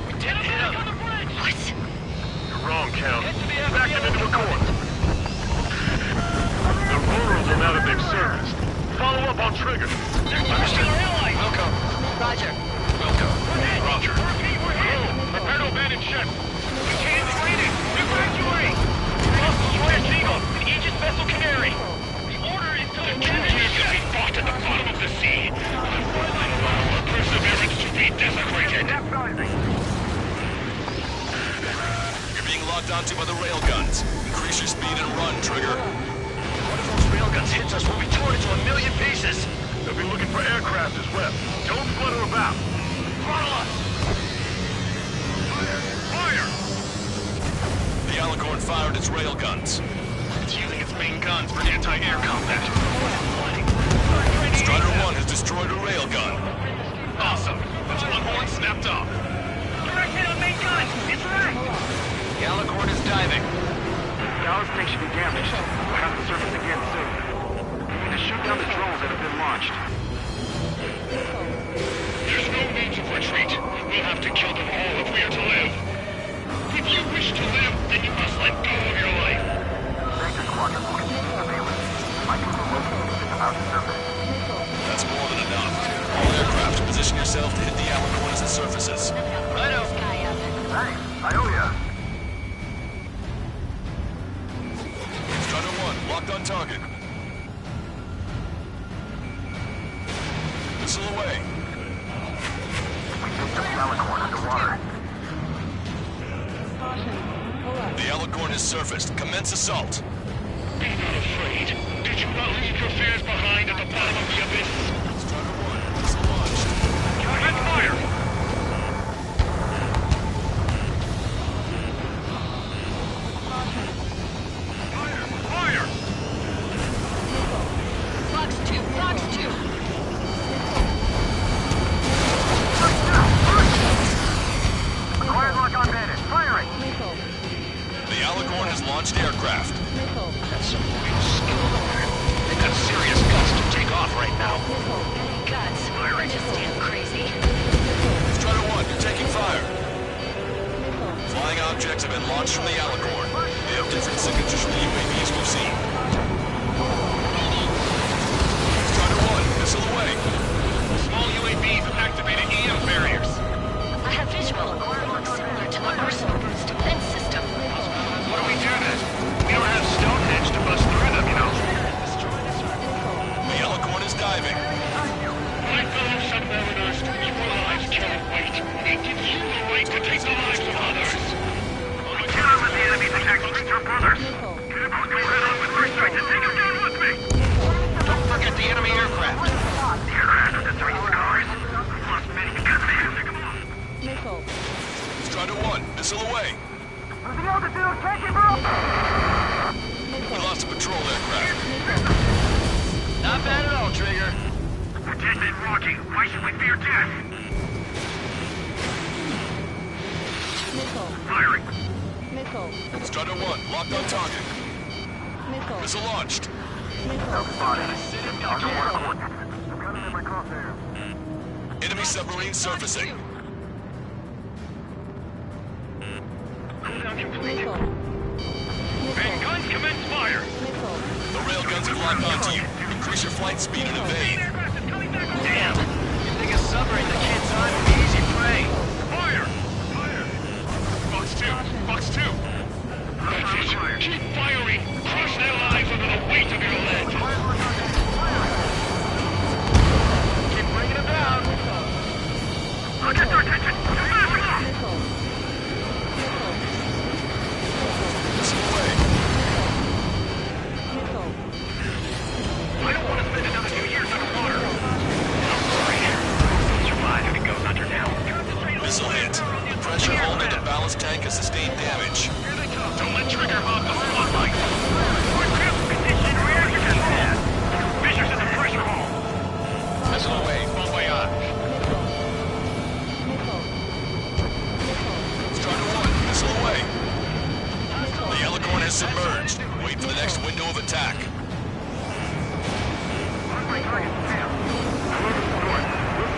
We didn't hit him.
What?
You're wrong, Cal. Back them into a course. The rurals are now that they've surfaced. Follow up on trigger.
Understood. Welcome.
Roger.
Welcome.
Roger. Prepare to abandon ship. We can't train it. Evacuate. Lost destroyer Eagle and Aegis vessel Canary. The order is to abandon the ship. We fought at the bottom of the sea. Our perseverance to be desecrated.
You're being locked onto by the railguns. Increase your speed and run, Trigger.
One of those railguns hits us, we'll be torn into a million pieces.
They'll be looking for aircraft as well. Don't flutter about.
Throttle us!
Fire!
The Alicorn fired its railguns.
It's using its main guns for anti-air combat.
Strider 1 has destroyed a railgun.
Awesome. That's one horn snapped off.
Direct hit on main gun! It's right!
The Alicorn is diving.
Dallas tank should be damaged. We'll have to surface again soon. We need to shoot down the drones that have been launched.
There's no means of retreat. We'll have to kill them all if we are to live. If you wish to live, then you must let go of your life.
Vector Squadron will continue surveillance. My people located is about to surface.
That's more than enough. All aircraft, position yourself to hit the Alicorn as it surfaces.
Righto.
Thanks. I owe ya.
Strider 1, locked on target. Missile away.
We picked up the Alicorn underwater.
The Alicorn has surfaced. Commence assault.
Be not afraid. Did you not leave your fears behind at the bottom of the abyss?
Strider 1, missile launched.
Commence fire! Fire!
Fox 2, Fox 2.
Acquired lock on bandit. Firing!
The Alicorn has launched aircraft.
That's some real skill there. They've got serious guts to take off right now.
Guts. They're just damn crazy.
Strider 1, you're taking fire. Flying objects have been launched from the Alicorn. They have different signatures from the UAVs we've seen. Strider 1, missile away.
Small UAVs have activated EM barriers.
I have visual. It looks similar to the Arsenal Group's defense system.
What do we do then? We don't have Stonehenge to bust through them, you know.
The Alicorn is diving.
My fellow submariners, your lives cannot wait. It gives you the right to take the lives of others. We cannot let the enemy attack our brothers. I'll go head on with first strike and take him down with me.
Don't forget the enemy aircraft.
The aircraft with the three scars. We've lost many because they have to come off.
Missile.
Strider 1, missile away.
Losing altitude, can't keep her up!
We lost a patrol aircraft.
Not bad at all, Trigger.
We're dead men walking. Why should we fear death?
Missile.
Firing.
Missile.
Strider 1, locked on target.
Missile.
Missile launched.
Missile.
Spotted. Underwater coordinates. I've got him in my crosshairs.
Enemy submarine surfacing.
Cooldown complete.
Missile.
Main guns commence fire.
Missile.
The railguns have locked onto you. Increase your flight speed and evade.
Aircraft is coming back.
Damn. You think a submarine that can't dive would be easy prey?
Fire! Fire! Fox 2! Fox 2! That's it. Keep firing! Crush their lives under the weight of your lead!
Keep bringing them down.
I'll get their attention!
Missile.
Missile away.
Missile.
I don't want to spend another 2 years underwater! Don't worry. Survive if it goes under now.
for the next window of attack.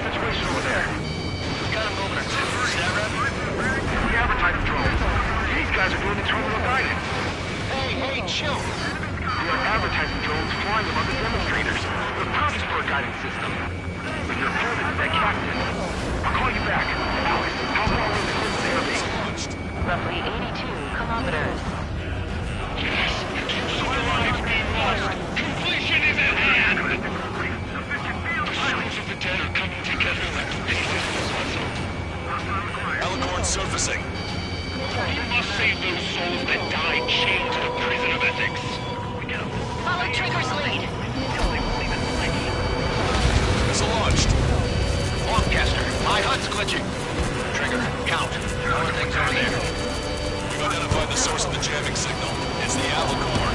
Situation over there.
We've got a moment or two. Is that right?
The advertising drones. These guys are doing the terminal guidance.
Hey, chill.
We have advertising drones flying above the demonstrators. They're perfect for a guidance system. But your opponent is that captain. I'll call you back. Alex, how far away is the closest airbase?
Roughly 82 kilometers.
Yes, the line's being lost. Completion is at hand. The souls of the dead are coming together like a faceless puzzle.
Alicorn surfacing.
We must save those souls that died chained to the prison of ethics.
Follow Trigger's lead.
Missile launched.
Longcaster, my HUD's glitching. Trigger, count. How are things over there?
We've identified the source of the jamming signal. It's the Alicorn.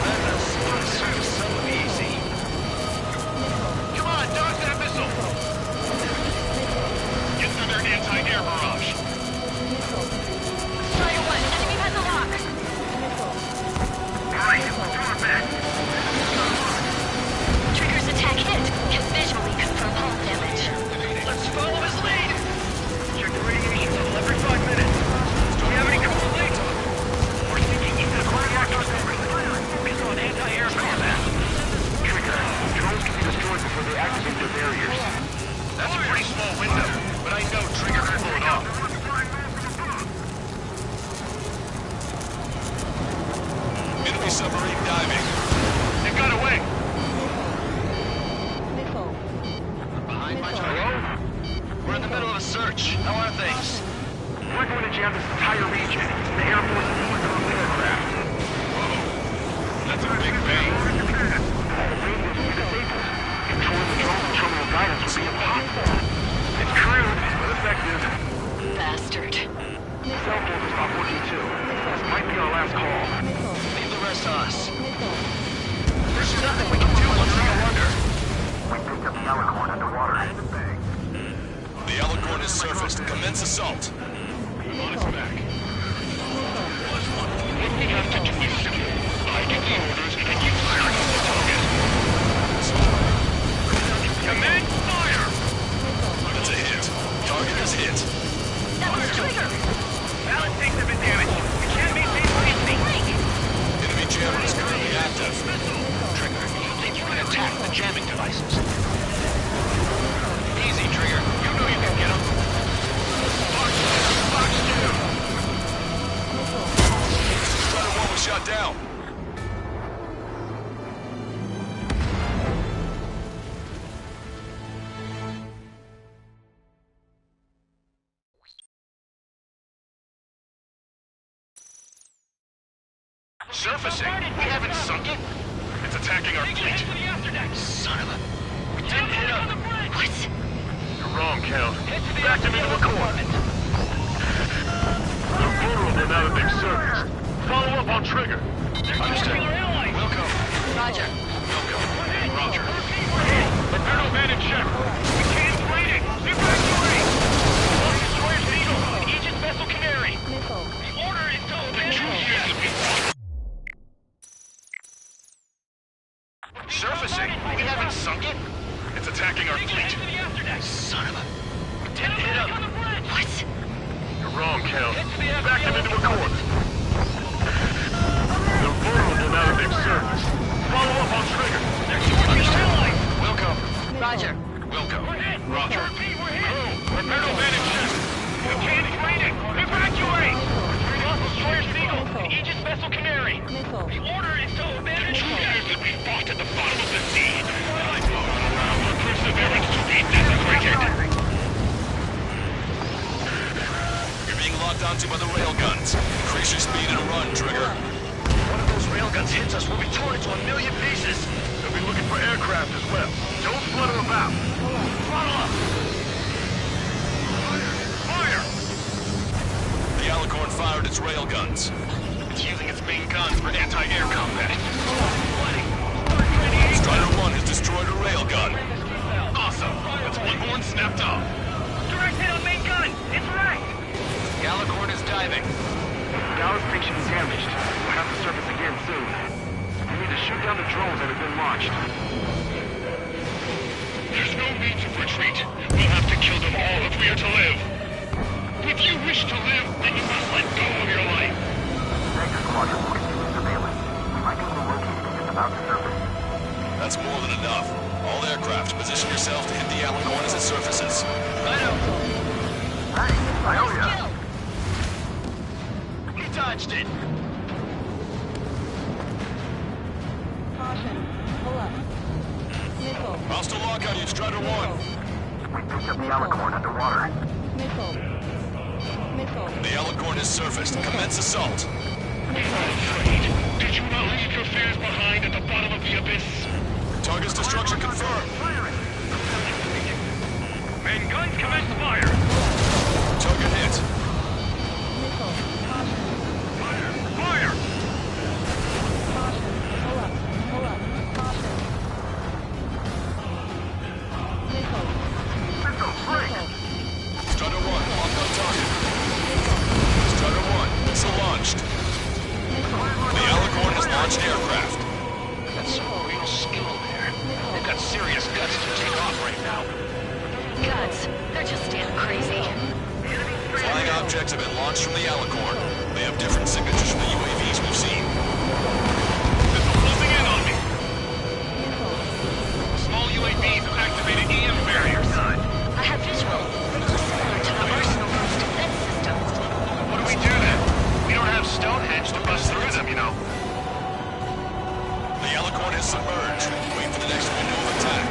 This is so easy.
Come on, dodge that missile! Get through their anti-air barrage.
Strider 1, enemy has a lock.
Alright, do it back.
Trigger's attack hit. Can visually confirm hull damage.
Let's follow his lead.
Check the radiation level every 5 minutes. Do we have any cool leads? We're sinking into the cardiac artery. Based on anti-air combat. Trigger, drones can be destroyed before they activate their barriers.
That's a pretty small window, but I know Trigger can pull it off.
Enemy submarine diving.
They got away!
Missile.
Behind my turret. We're in the middle of a search. How are things?
We're going to jam this entire region. The Air Force needs those aircraft.
That's a big bang.
All the radios will be disabled. Controlling the drone and terminal guidance will be impossible. It's crude, but effective.
Bastard.
Cell phones will stop working too. This might be our last call.
Leave the rest to us. There's nothing we can do once we go under.
We picked up the Alicorn underwater.
The Alicorn has surfaced. Commence assault.
On its back. What we have to do is simple. I give the orders and you fire on the target. Command fire!
That's a hit. Target is hit.
That was Trigger.
Balance tanks have been damaged. We can't maintain safety.
Enemy jammer is currently active.
Trigger, you think you can attack the jamming devices? Easy, Trigger. You know you can get them.
Box 2!
Strider 1 was shot down.
Surfacing? We haven't sunk it? It's attacking our fleet.
Son of a... We didn't hit him.
What?
You're wrong, Count. Back them into the compartment. They're vulnerable now that they've surfaced. Follow up on Trigger.
Understood. Wilco.
Roger.
Wilco. Roger.
Inferno man in check. We can't wait it. Evacuate! Lost destroyer Seagull. Aegis vessel Canary.
Missile.
The order is to obey.
Surfacing? We haven't sunk it?
It's attacking our fleet.
Son of a... We didn't hit him.
What?
You're wrong, Count. Back them into a course. They're vulnerable now that they've surfaced. Follow up on Trigger.
Understood. Wilco.
Roger.
Wilco. Roger.
Inferno man in check. We can't fight it. Evacuate! Lost destroyer Seagull. Aegis vessel Canary.
Missile.
The order is to abandon the years that we fought at the bottom of the sea. I fought all around for perseverance to be desecrated.
You're being locked onto by the railguns. Increase your speed and run, Trigger.
One of those railguns hits us, we'll be torn into a million pieces.
They'll be looking for aircraft as well. Don't flutter about.
Throttle up.
Fire!
The Alicorn fired its railguns.
It's using its main guns for anti-air combat.
Strider 1 has destroyed a railgun.
Awesome. That's one horn snapped off. Direct hit on main gun. It's right.
Alicorn is diving.
Dallas station is damaged. We'll have to surface again soon.
There's no need to retreat. We'll have to kill them all if we are to live. If you wish to live, then you must let go of your life.
Vector Squadron will continue surveillance. We might be able to locate it just about to surface.
That's more than enough. All aircraft, position yourself to hit the Alicorn as it surfaces.
I know.
Hey, I owe ya.
He dodged it.
Caution. Pull up. Missile.
Hostile lock on you, Strider 1.
We picked up the Alicorn underwater.
Missile. Missile.
The Alicorn is surfaced. Commence assault.
Afraid. Did you not leave your fears behind at the bottom of the abyss?
Target's destruction confirmed.
Main guns commence fire.
Target hit.
Missile. Caution.
Fire! Fire!
Caution. Pull up. Pull up. Caution. Missile.
Missile, break!
Strider 1, locked on target. Strider 1, missile launched. The Alicorn has launched aircraft.
That's some real skill there. They've got serious guts to take off right now.
Guts. They're just damn crazy.
Flying objects have been launched from the Alicorn. They have different signatures from the UAVs we've seen.
Missile closing in on me. Small UAVs have activated EM barriers.
I have visual. Similar to the Arsenal's defense systems.
What do we do then? We don't have Stonehenge to bust through them, you know.
The Alicorn has submerged. Wait for the next window of attack.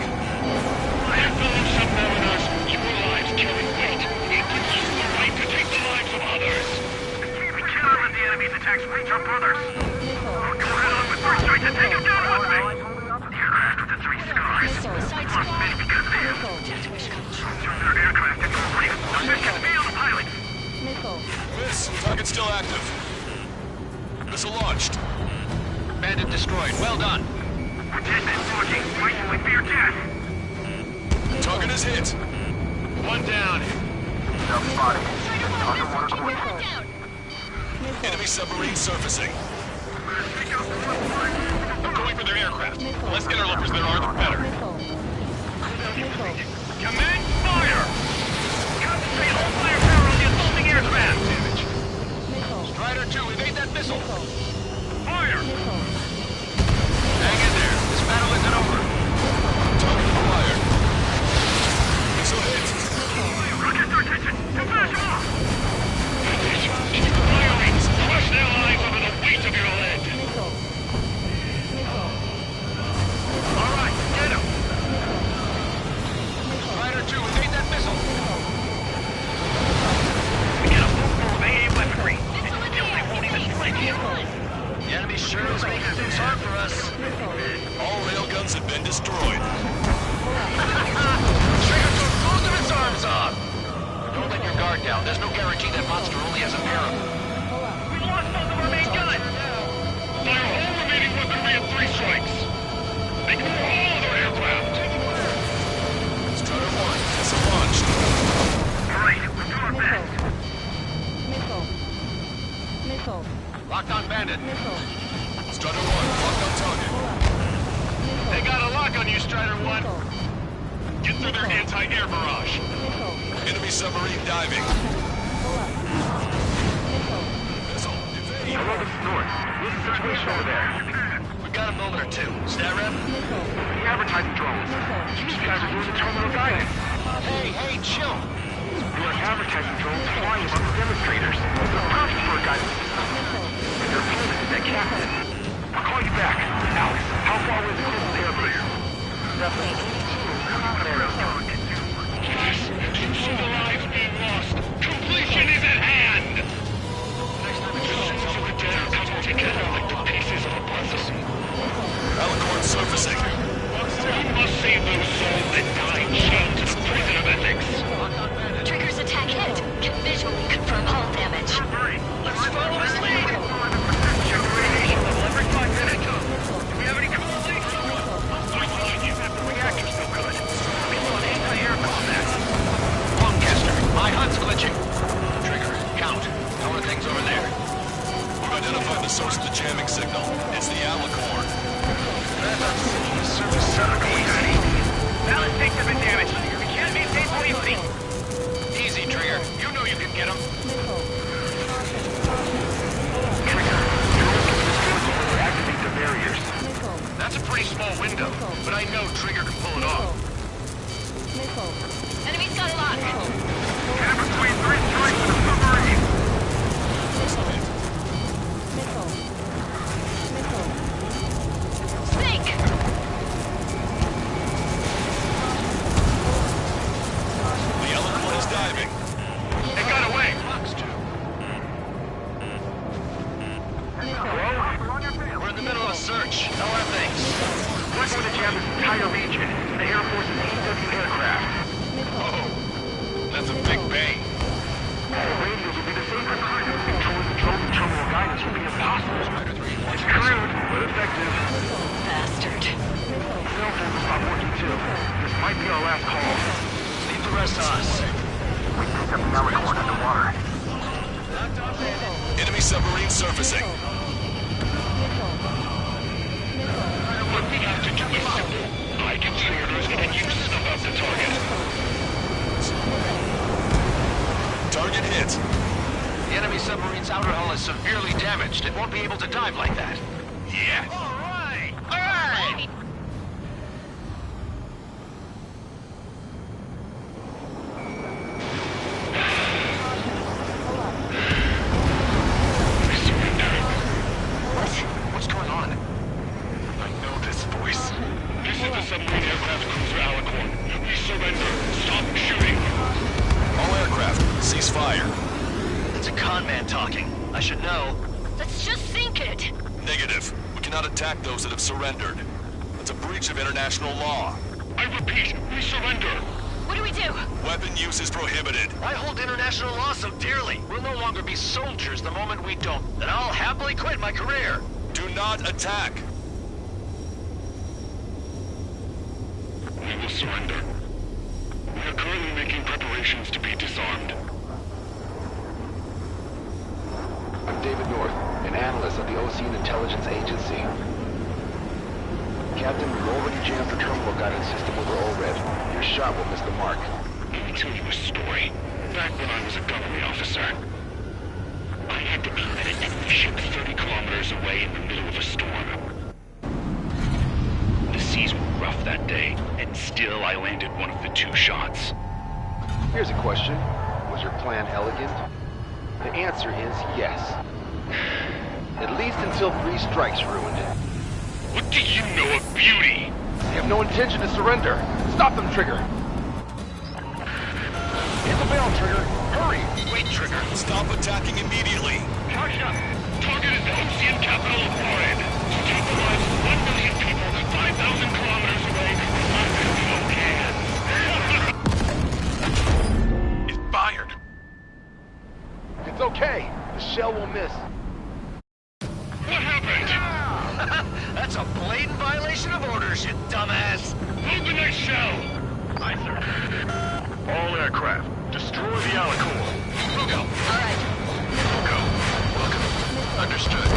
I have fellow submariners. Your lives carry weight. It gives you the right to take the lives of others. We cannot let the enemy's attacks reach our brothers. Go ahead on with first strike and take him down with me. The aircraft with the 3 scars.
Side
Must
squad.
be because they have turned their aircraft into a reef. This can be on the pilot.
Missile.
Miss, target still active. Missile launched.
Bandit destroyed. Well done.
Lieutenant Marking, fighting with fear gas.
Target is hit.
One down.
Self-spotted. Underwater coordinates.
Enemy submarine surfacing.
I'm going for their aircraft. The less interlopers there are, the better. Commence fire! Concentrate all firepower on the assaulting aircraft. Damage.
Strider 2, evade that missile.
Fire!
Hang in there. This battle isn't over.
Target acquired. Missile hit.
Rockets their attention! Smash them off! Keep firing! Crush their lives under the weight of your lead! All right, get him!
Strider 2, evade that missile.
We get a full of AA weaponry, and still they won't even strike you.
The enemy sure is making things hard for us.
All railguns have been destroyed.
Trigger took both of its arms off. Don't let your guard down. There's no guarantee that monster only has a pair of them.
We lost both of our main guns! Fire all remaining weaponry at 3 strikes! They can all of their aircraft!
Strider 1, missile launched.
Great, we'll do our best!
Missile. Missile.
Locked on Bandit.
Missile.
Strider 1, locked on target.
They got a lock on you, Strider 1! Get through their anti-air barrage!
Enemy submarine diving. Missile, evade.
11th North. What's the situation over there?
We've got a moment or two. Stat rep?
The advertising drones. These guys are doing the terminal guidance.
Hey, chill.
There are advertising drones flying among the demonstrators. They're perfect for a guidance system. And their pilot is that captain. I'll call you back. Alex, how far away is the closest airplayer?
Roughly 82 kilometers.
Yes, you see the lives being lost. Completion is at hand! Next time the souls of the dead are coupled together like the pieces of a puzzle.
Alicorn surfacing.
We must save those souls that died chained to the prison of ethics.
Bay.
Radios will be disabled. Controlling the drone from terminal guidance will be impossible. It's crude, but effective.
Bastard.
Cell phones will stop working too. This might be our last call.
Leave the rest to us.
We picked up the Alicorn underwater.
Enemy submarine surfacing.
What we have to do is simple. I give the orders and you snuff out the target.
Target hit.
The enemy submarine's outer hull is severely damaged. It won't be able to dive like that.
Yeah.
All right! All right! What's going on?
I know this voice. This is the submarine aircraft cruiser Alicorn. We surrender. Stop shooting.
All aircraft, cease fire.
It's a con man talking. I should know.
Let's just sink it.
Negative. We cannot attack those that have surrendered. That's a breach of international law.
I repeat, we surrender.
What do we do?
Weapon use is prohibited.
I hold international law so dearly. We'll no longer be soldiers the moment we don't. Then I'll happily quit my career.
Do not attack.
We will surrender. We are currently making preparations to be disarmed.
I'm David North, an analyst at the Ocean Intelligence Agency. Captain, we've already jammed the terminal guidance system with our ORED. Your shot will miss the mark.
Let me tell you a story. Back when I was a government officer, I had to aim at an enemy ship 30 kilometers away in the middle of a storm. The seas were rough that day, and still I landed one of the 2 shots.
Here's a question. Was your plan elegant? The answer is yes. At least until 3 strikes ruined it.
What do you know of beauty?
They have no intention to surrender. Stop them, Trigger! Hit the bell, Trigger! Hurry!
Wait, Trigger. Stop attacking immediately.
Charged up. Target is the Ocean capital of Orid. Take the lives of 1 million people 5,000 kilometers away from It's fired.
It's okay. The shell will miss.
What happened?
That's a blatant violation of orders, you dumbass!
Load the next shell! Aye, sir. All aircraft, destroy the Alicorn.
We'll go.
All right.
Go.
Welcome. Understood.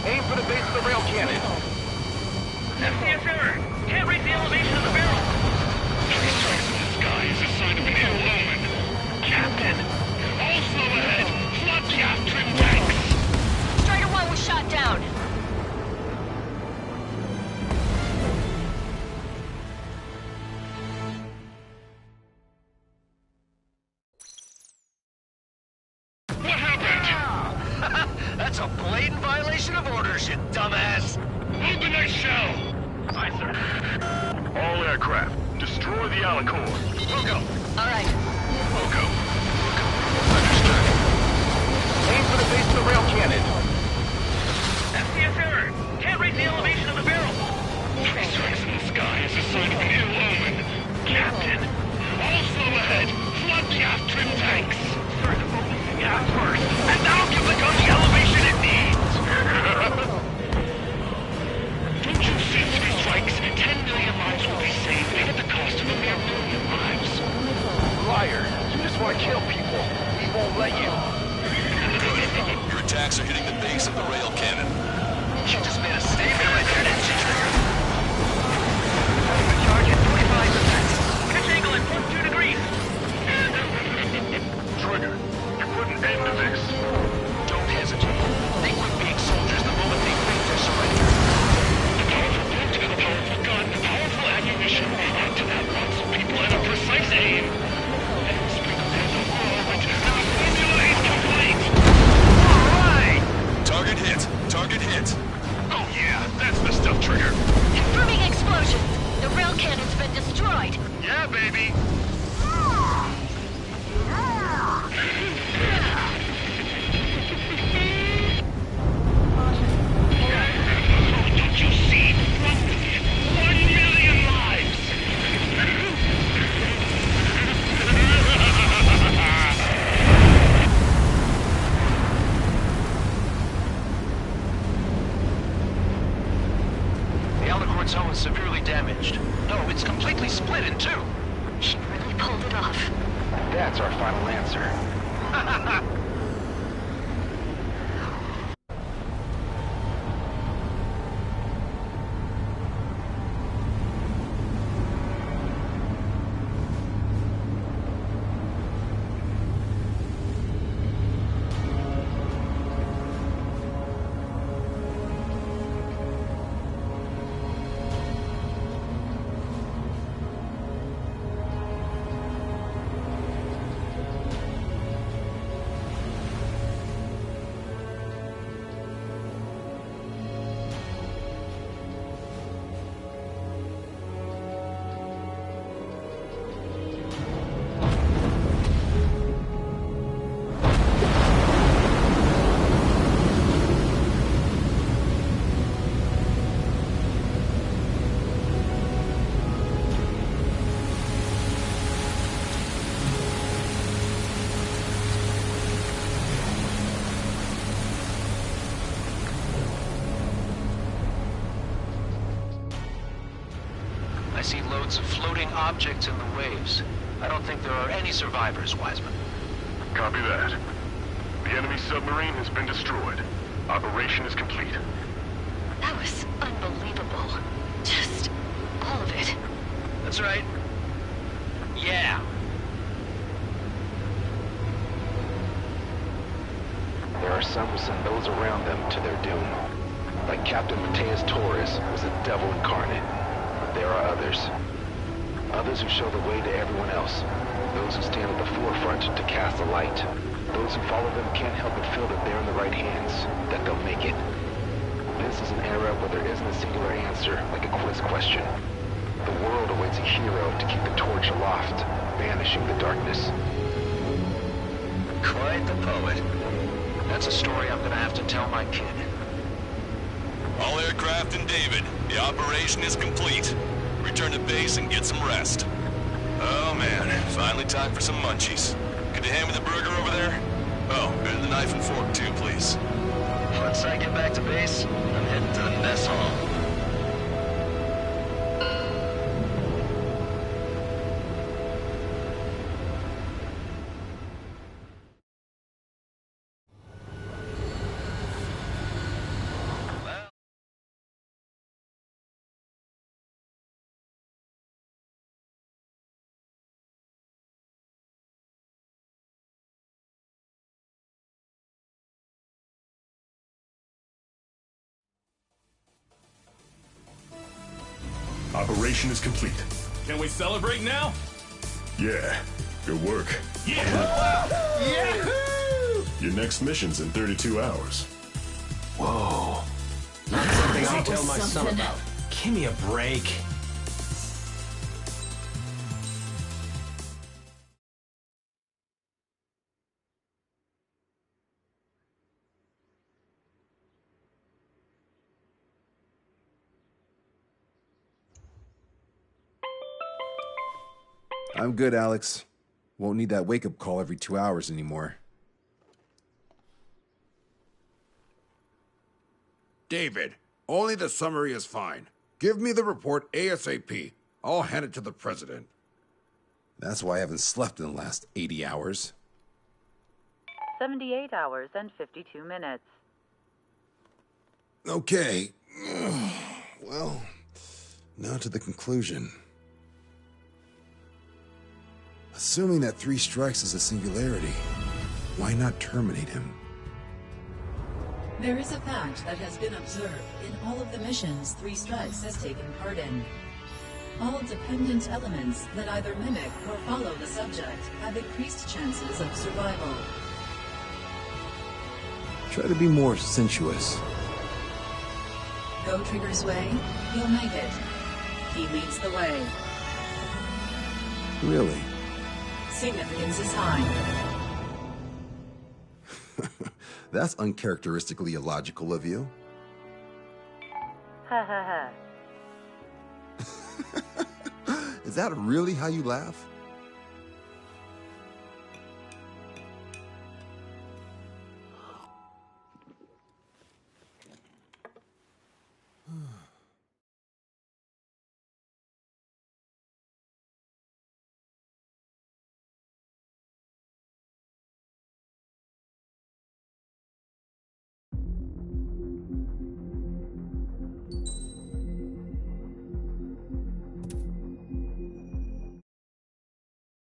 Aim for the base of the rail cannon.
FCS error. Can't reach the elevation of the barrel.
3 strikes in the sky is a sign of an ill omen. Captain, all slow ahead. Flood the aft trim tanks.
Strider 1 was shot down.
What happened?
That's a blatant violation of orders, you dumbass!
Load the next shell. Aye, sir. All aircraft, destroy the Alicorn.
We'll go.
All right.
We'll go.
Understood.
Aim for the base of the rail cannon.
FCS error. Can't reach the elevation of the barrel.
3 strikes in the sky is a sign of an ill omen. Captain, all slow ahead. Flood the aft trim tanks.
Sir, the focus is aft first, and that'll give the gun the elevation it needs.
Don't you see 3 strikes? 10 million lives will be saved, and at the cost of a mere 1 million lives.
Liar. You just want to kill people. We won't let you.
Good. Your attacks are hitting the base of the rail cannon.
You just made a statement right there, didn't you, Trigger?
Charge at 45%. Pitch angle at +2 degrees.
Trigger, you put an end to this.
Don't hesitate. They quit being soldiers the moment they think they're surrendered.
A powerful boat, a powerful gun, powerful ammunition. Add to that lots of people and a precise aim. And sprinkled in the whirlwind. Now the formula is complete.
All right.
Target hit. Target hit.
Go
final answer.
I see loads of floating objects in the waves. I don't think there are any survivors, Wiseman.
Copy that. The enemy submarine has been destroyed. Operation is complete.
That was unbelievable. Just all of it.
That's right. Yeah.
There are some who send those around them to their doom. Like Captain Mateus Torres was a devil incarnate. But there are others. Others who show the way to everyone else. Those who stand at the forefront to cast the light. Those who follow them can't help but feel that they're in the right hands, that they'll make it. This is an era where there isn't a singular answer, like a quiz question. The world awaits a hero to keep the torch aloft, banishing the darkness.
Quite the poet. That's a story I'm gonna have to tell my kid.
All aircraft in David. The operation is complete. Return to base and get some rest. Oh man, finally time for some munchies. Could you hand me the burger over there? Oh, and the knife and fork too, please.
Once I get back to base, I'm heading to the mess hall.
Operation is complete.
Can we celebrate now?
Yeah, good work.
Yeah!
Yahoo! Your next mission's in 32 hours.
Whoa. Not something I'll tell my son about. Give me a break.
I'm good, Alex. Won't need that wake-up call every 2 hours anymore.
David, only the summary is fine. Give me the report ASAP. I'll hand it to the president.
That's why I haven't slept in the last 80 hours.
78 hours and 52 minutes.
Okay. Well, now to the conclusion. Assuming that 3 strikes is a singularity, why not terminate him?
There is a fact that has been observed in all of the missions 3 Strikes has taken part in. All dependent elements that either mimic or follow the subject have increased chances of survival.
Try to be more sensuous.
Go Trigger's way, you'll make it. He leads the way.
Really?
Significance is high.
That's uncharacteristically illogical of you.
Ha ha ha.
Is that really how you laugh?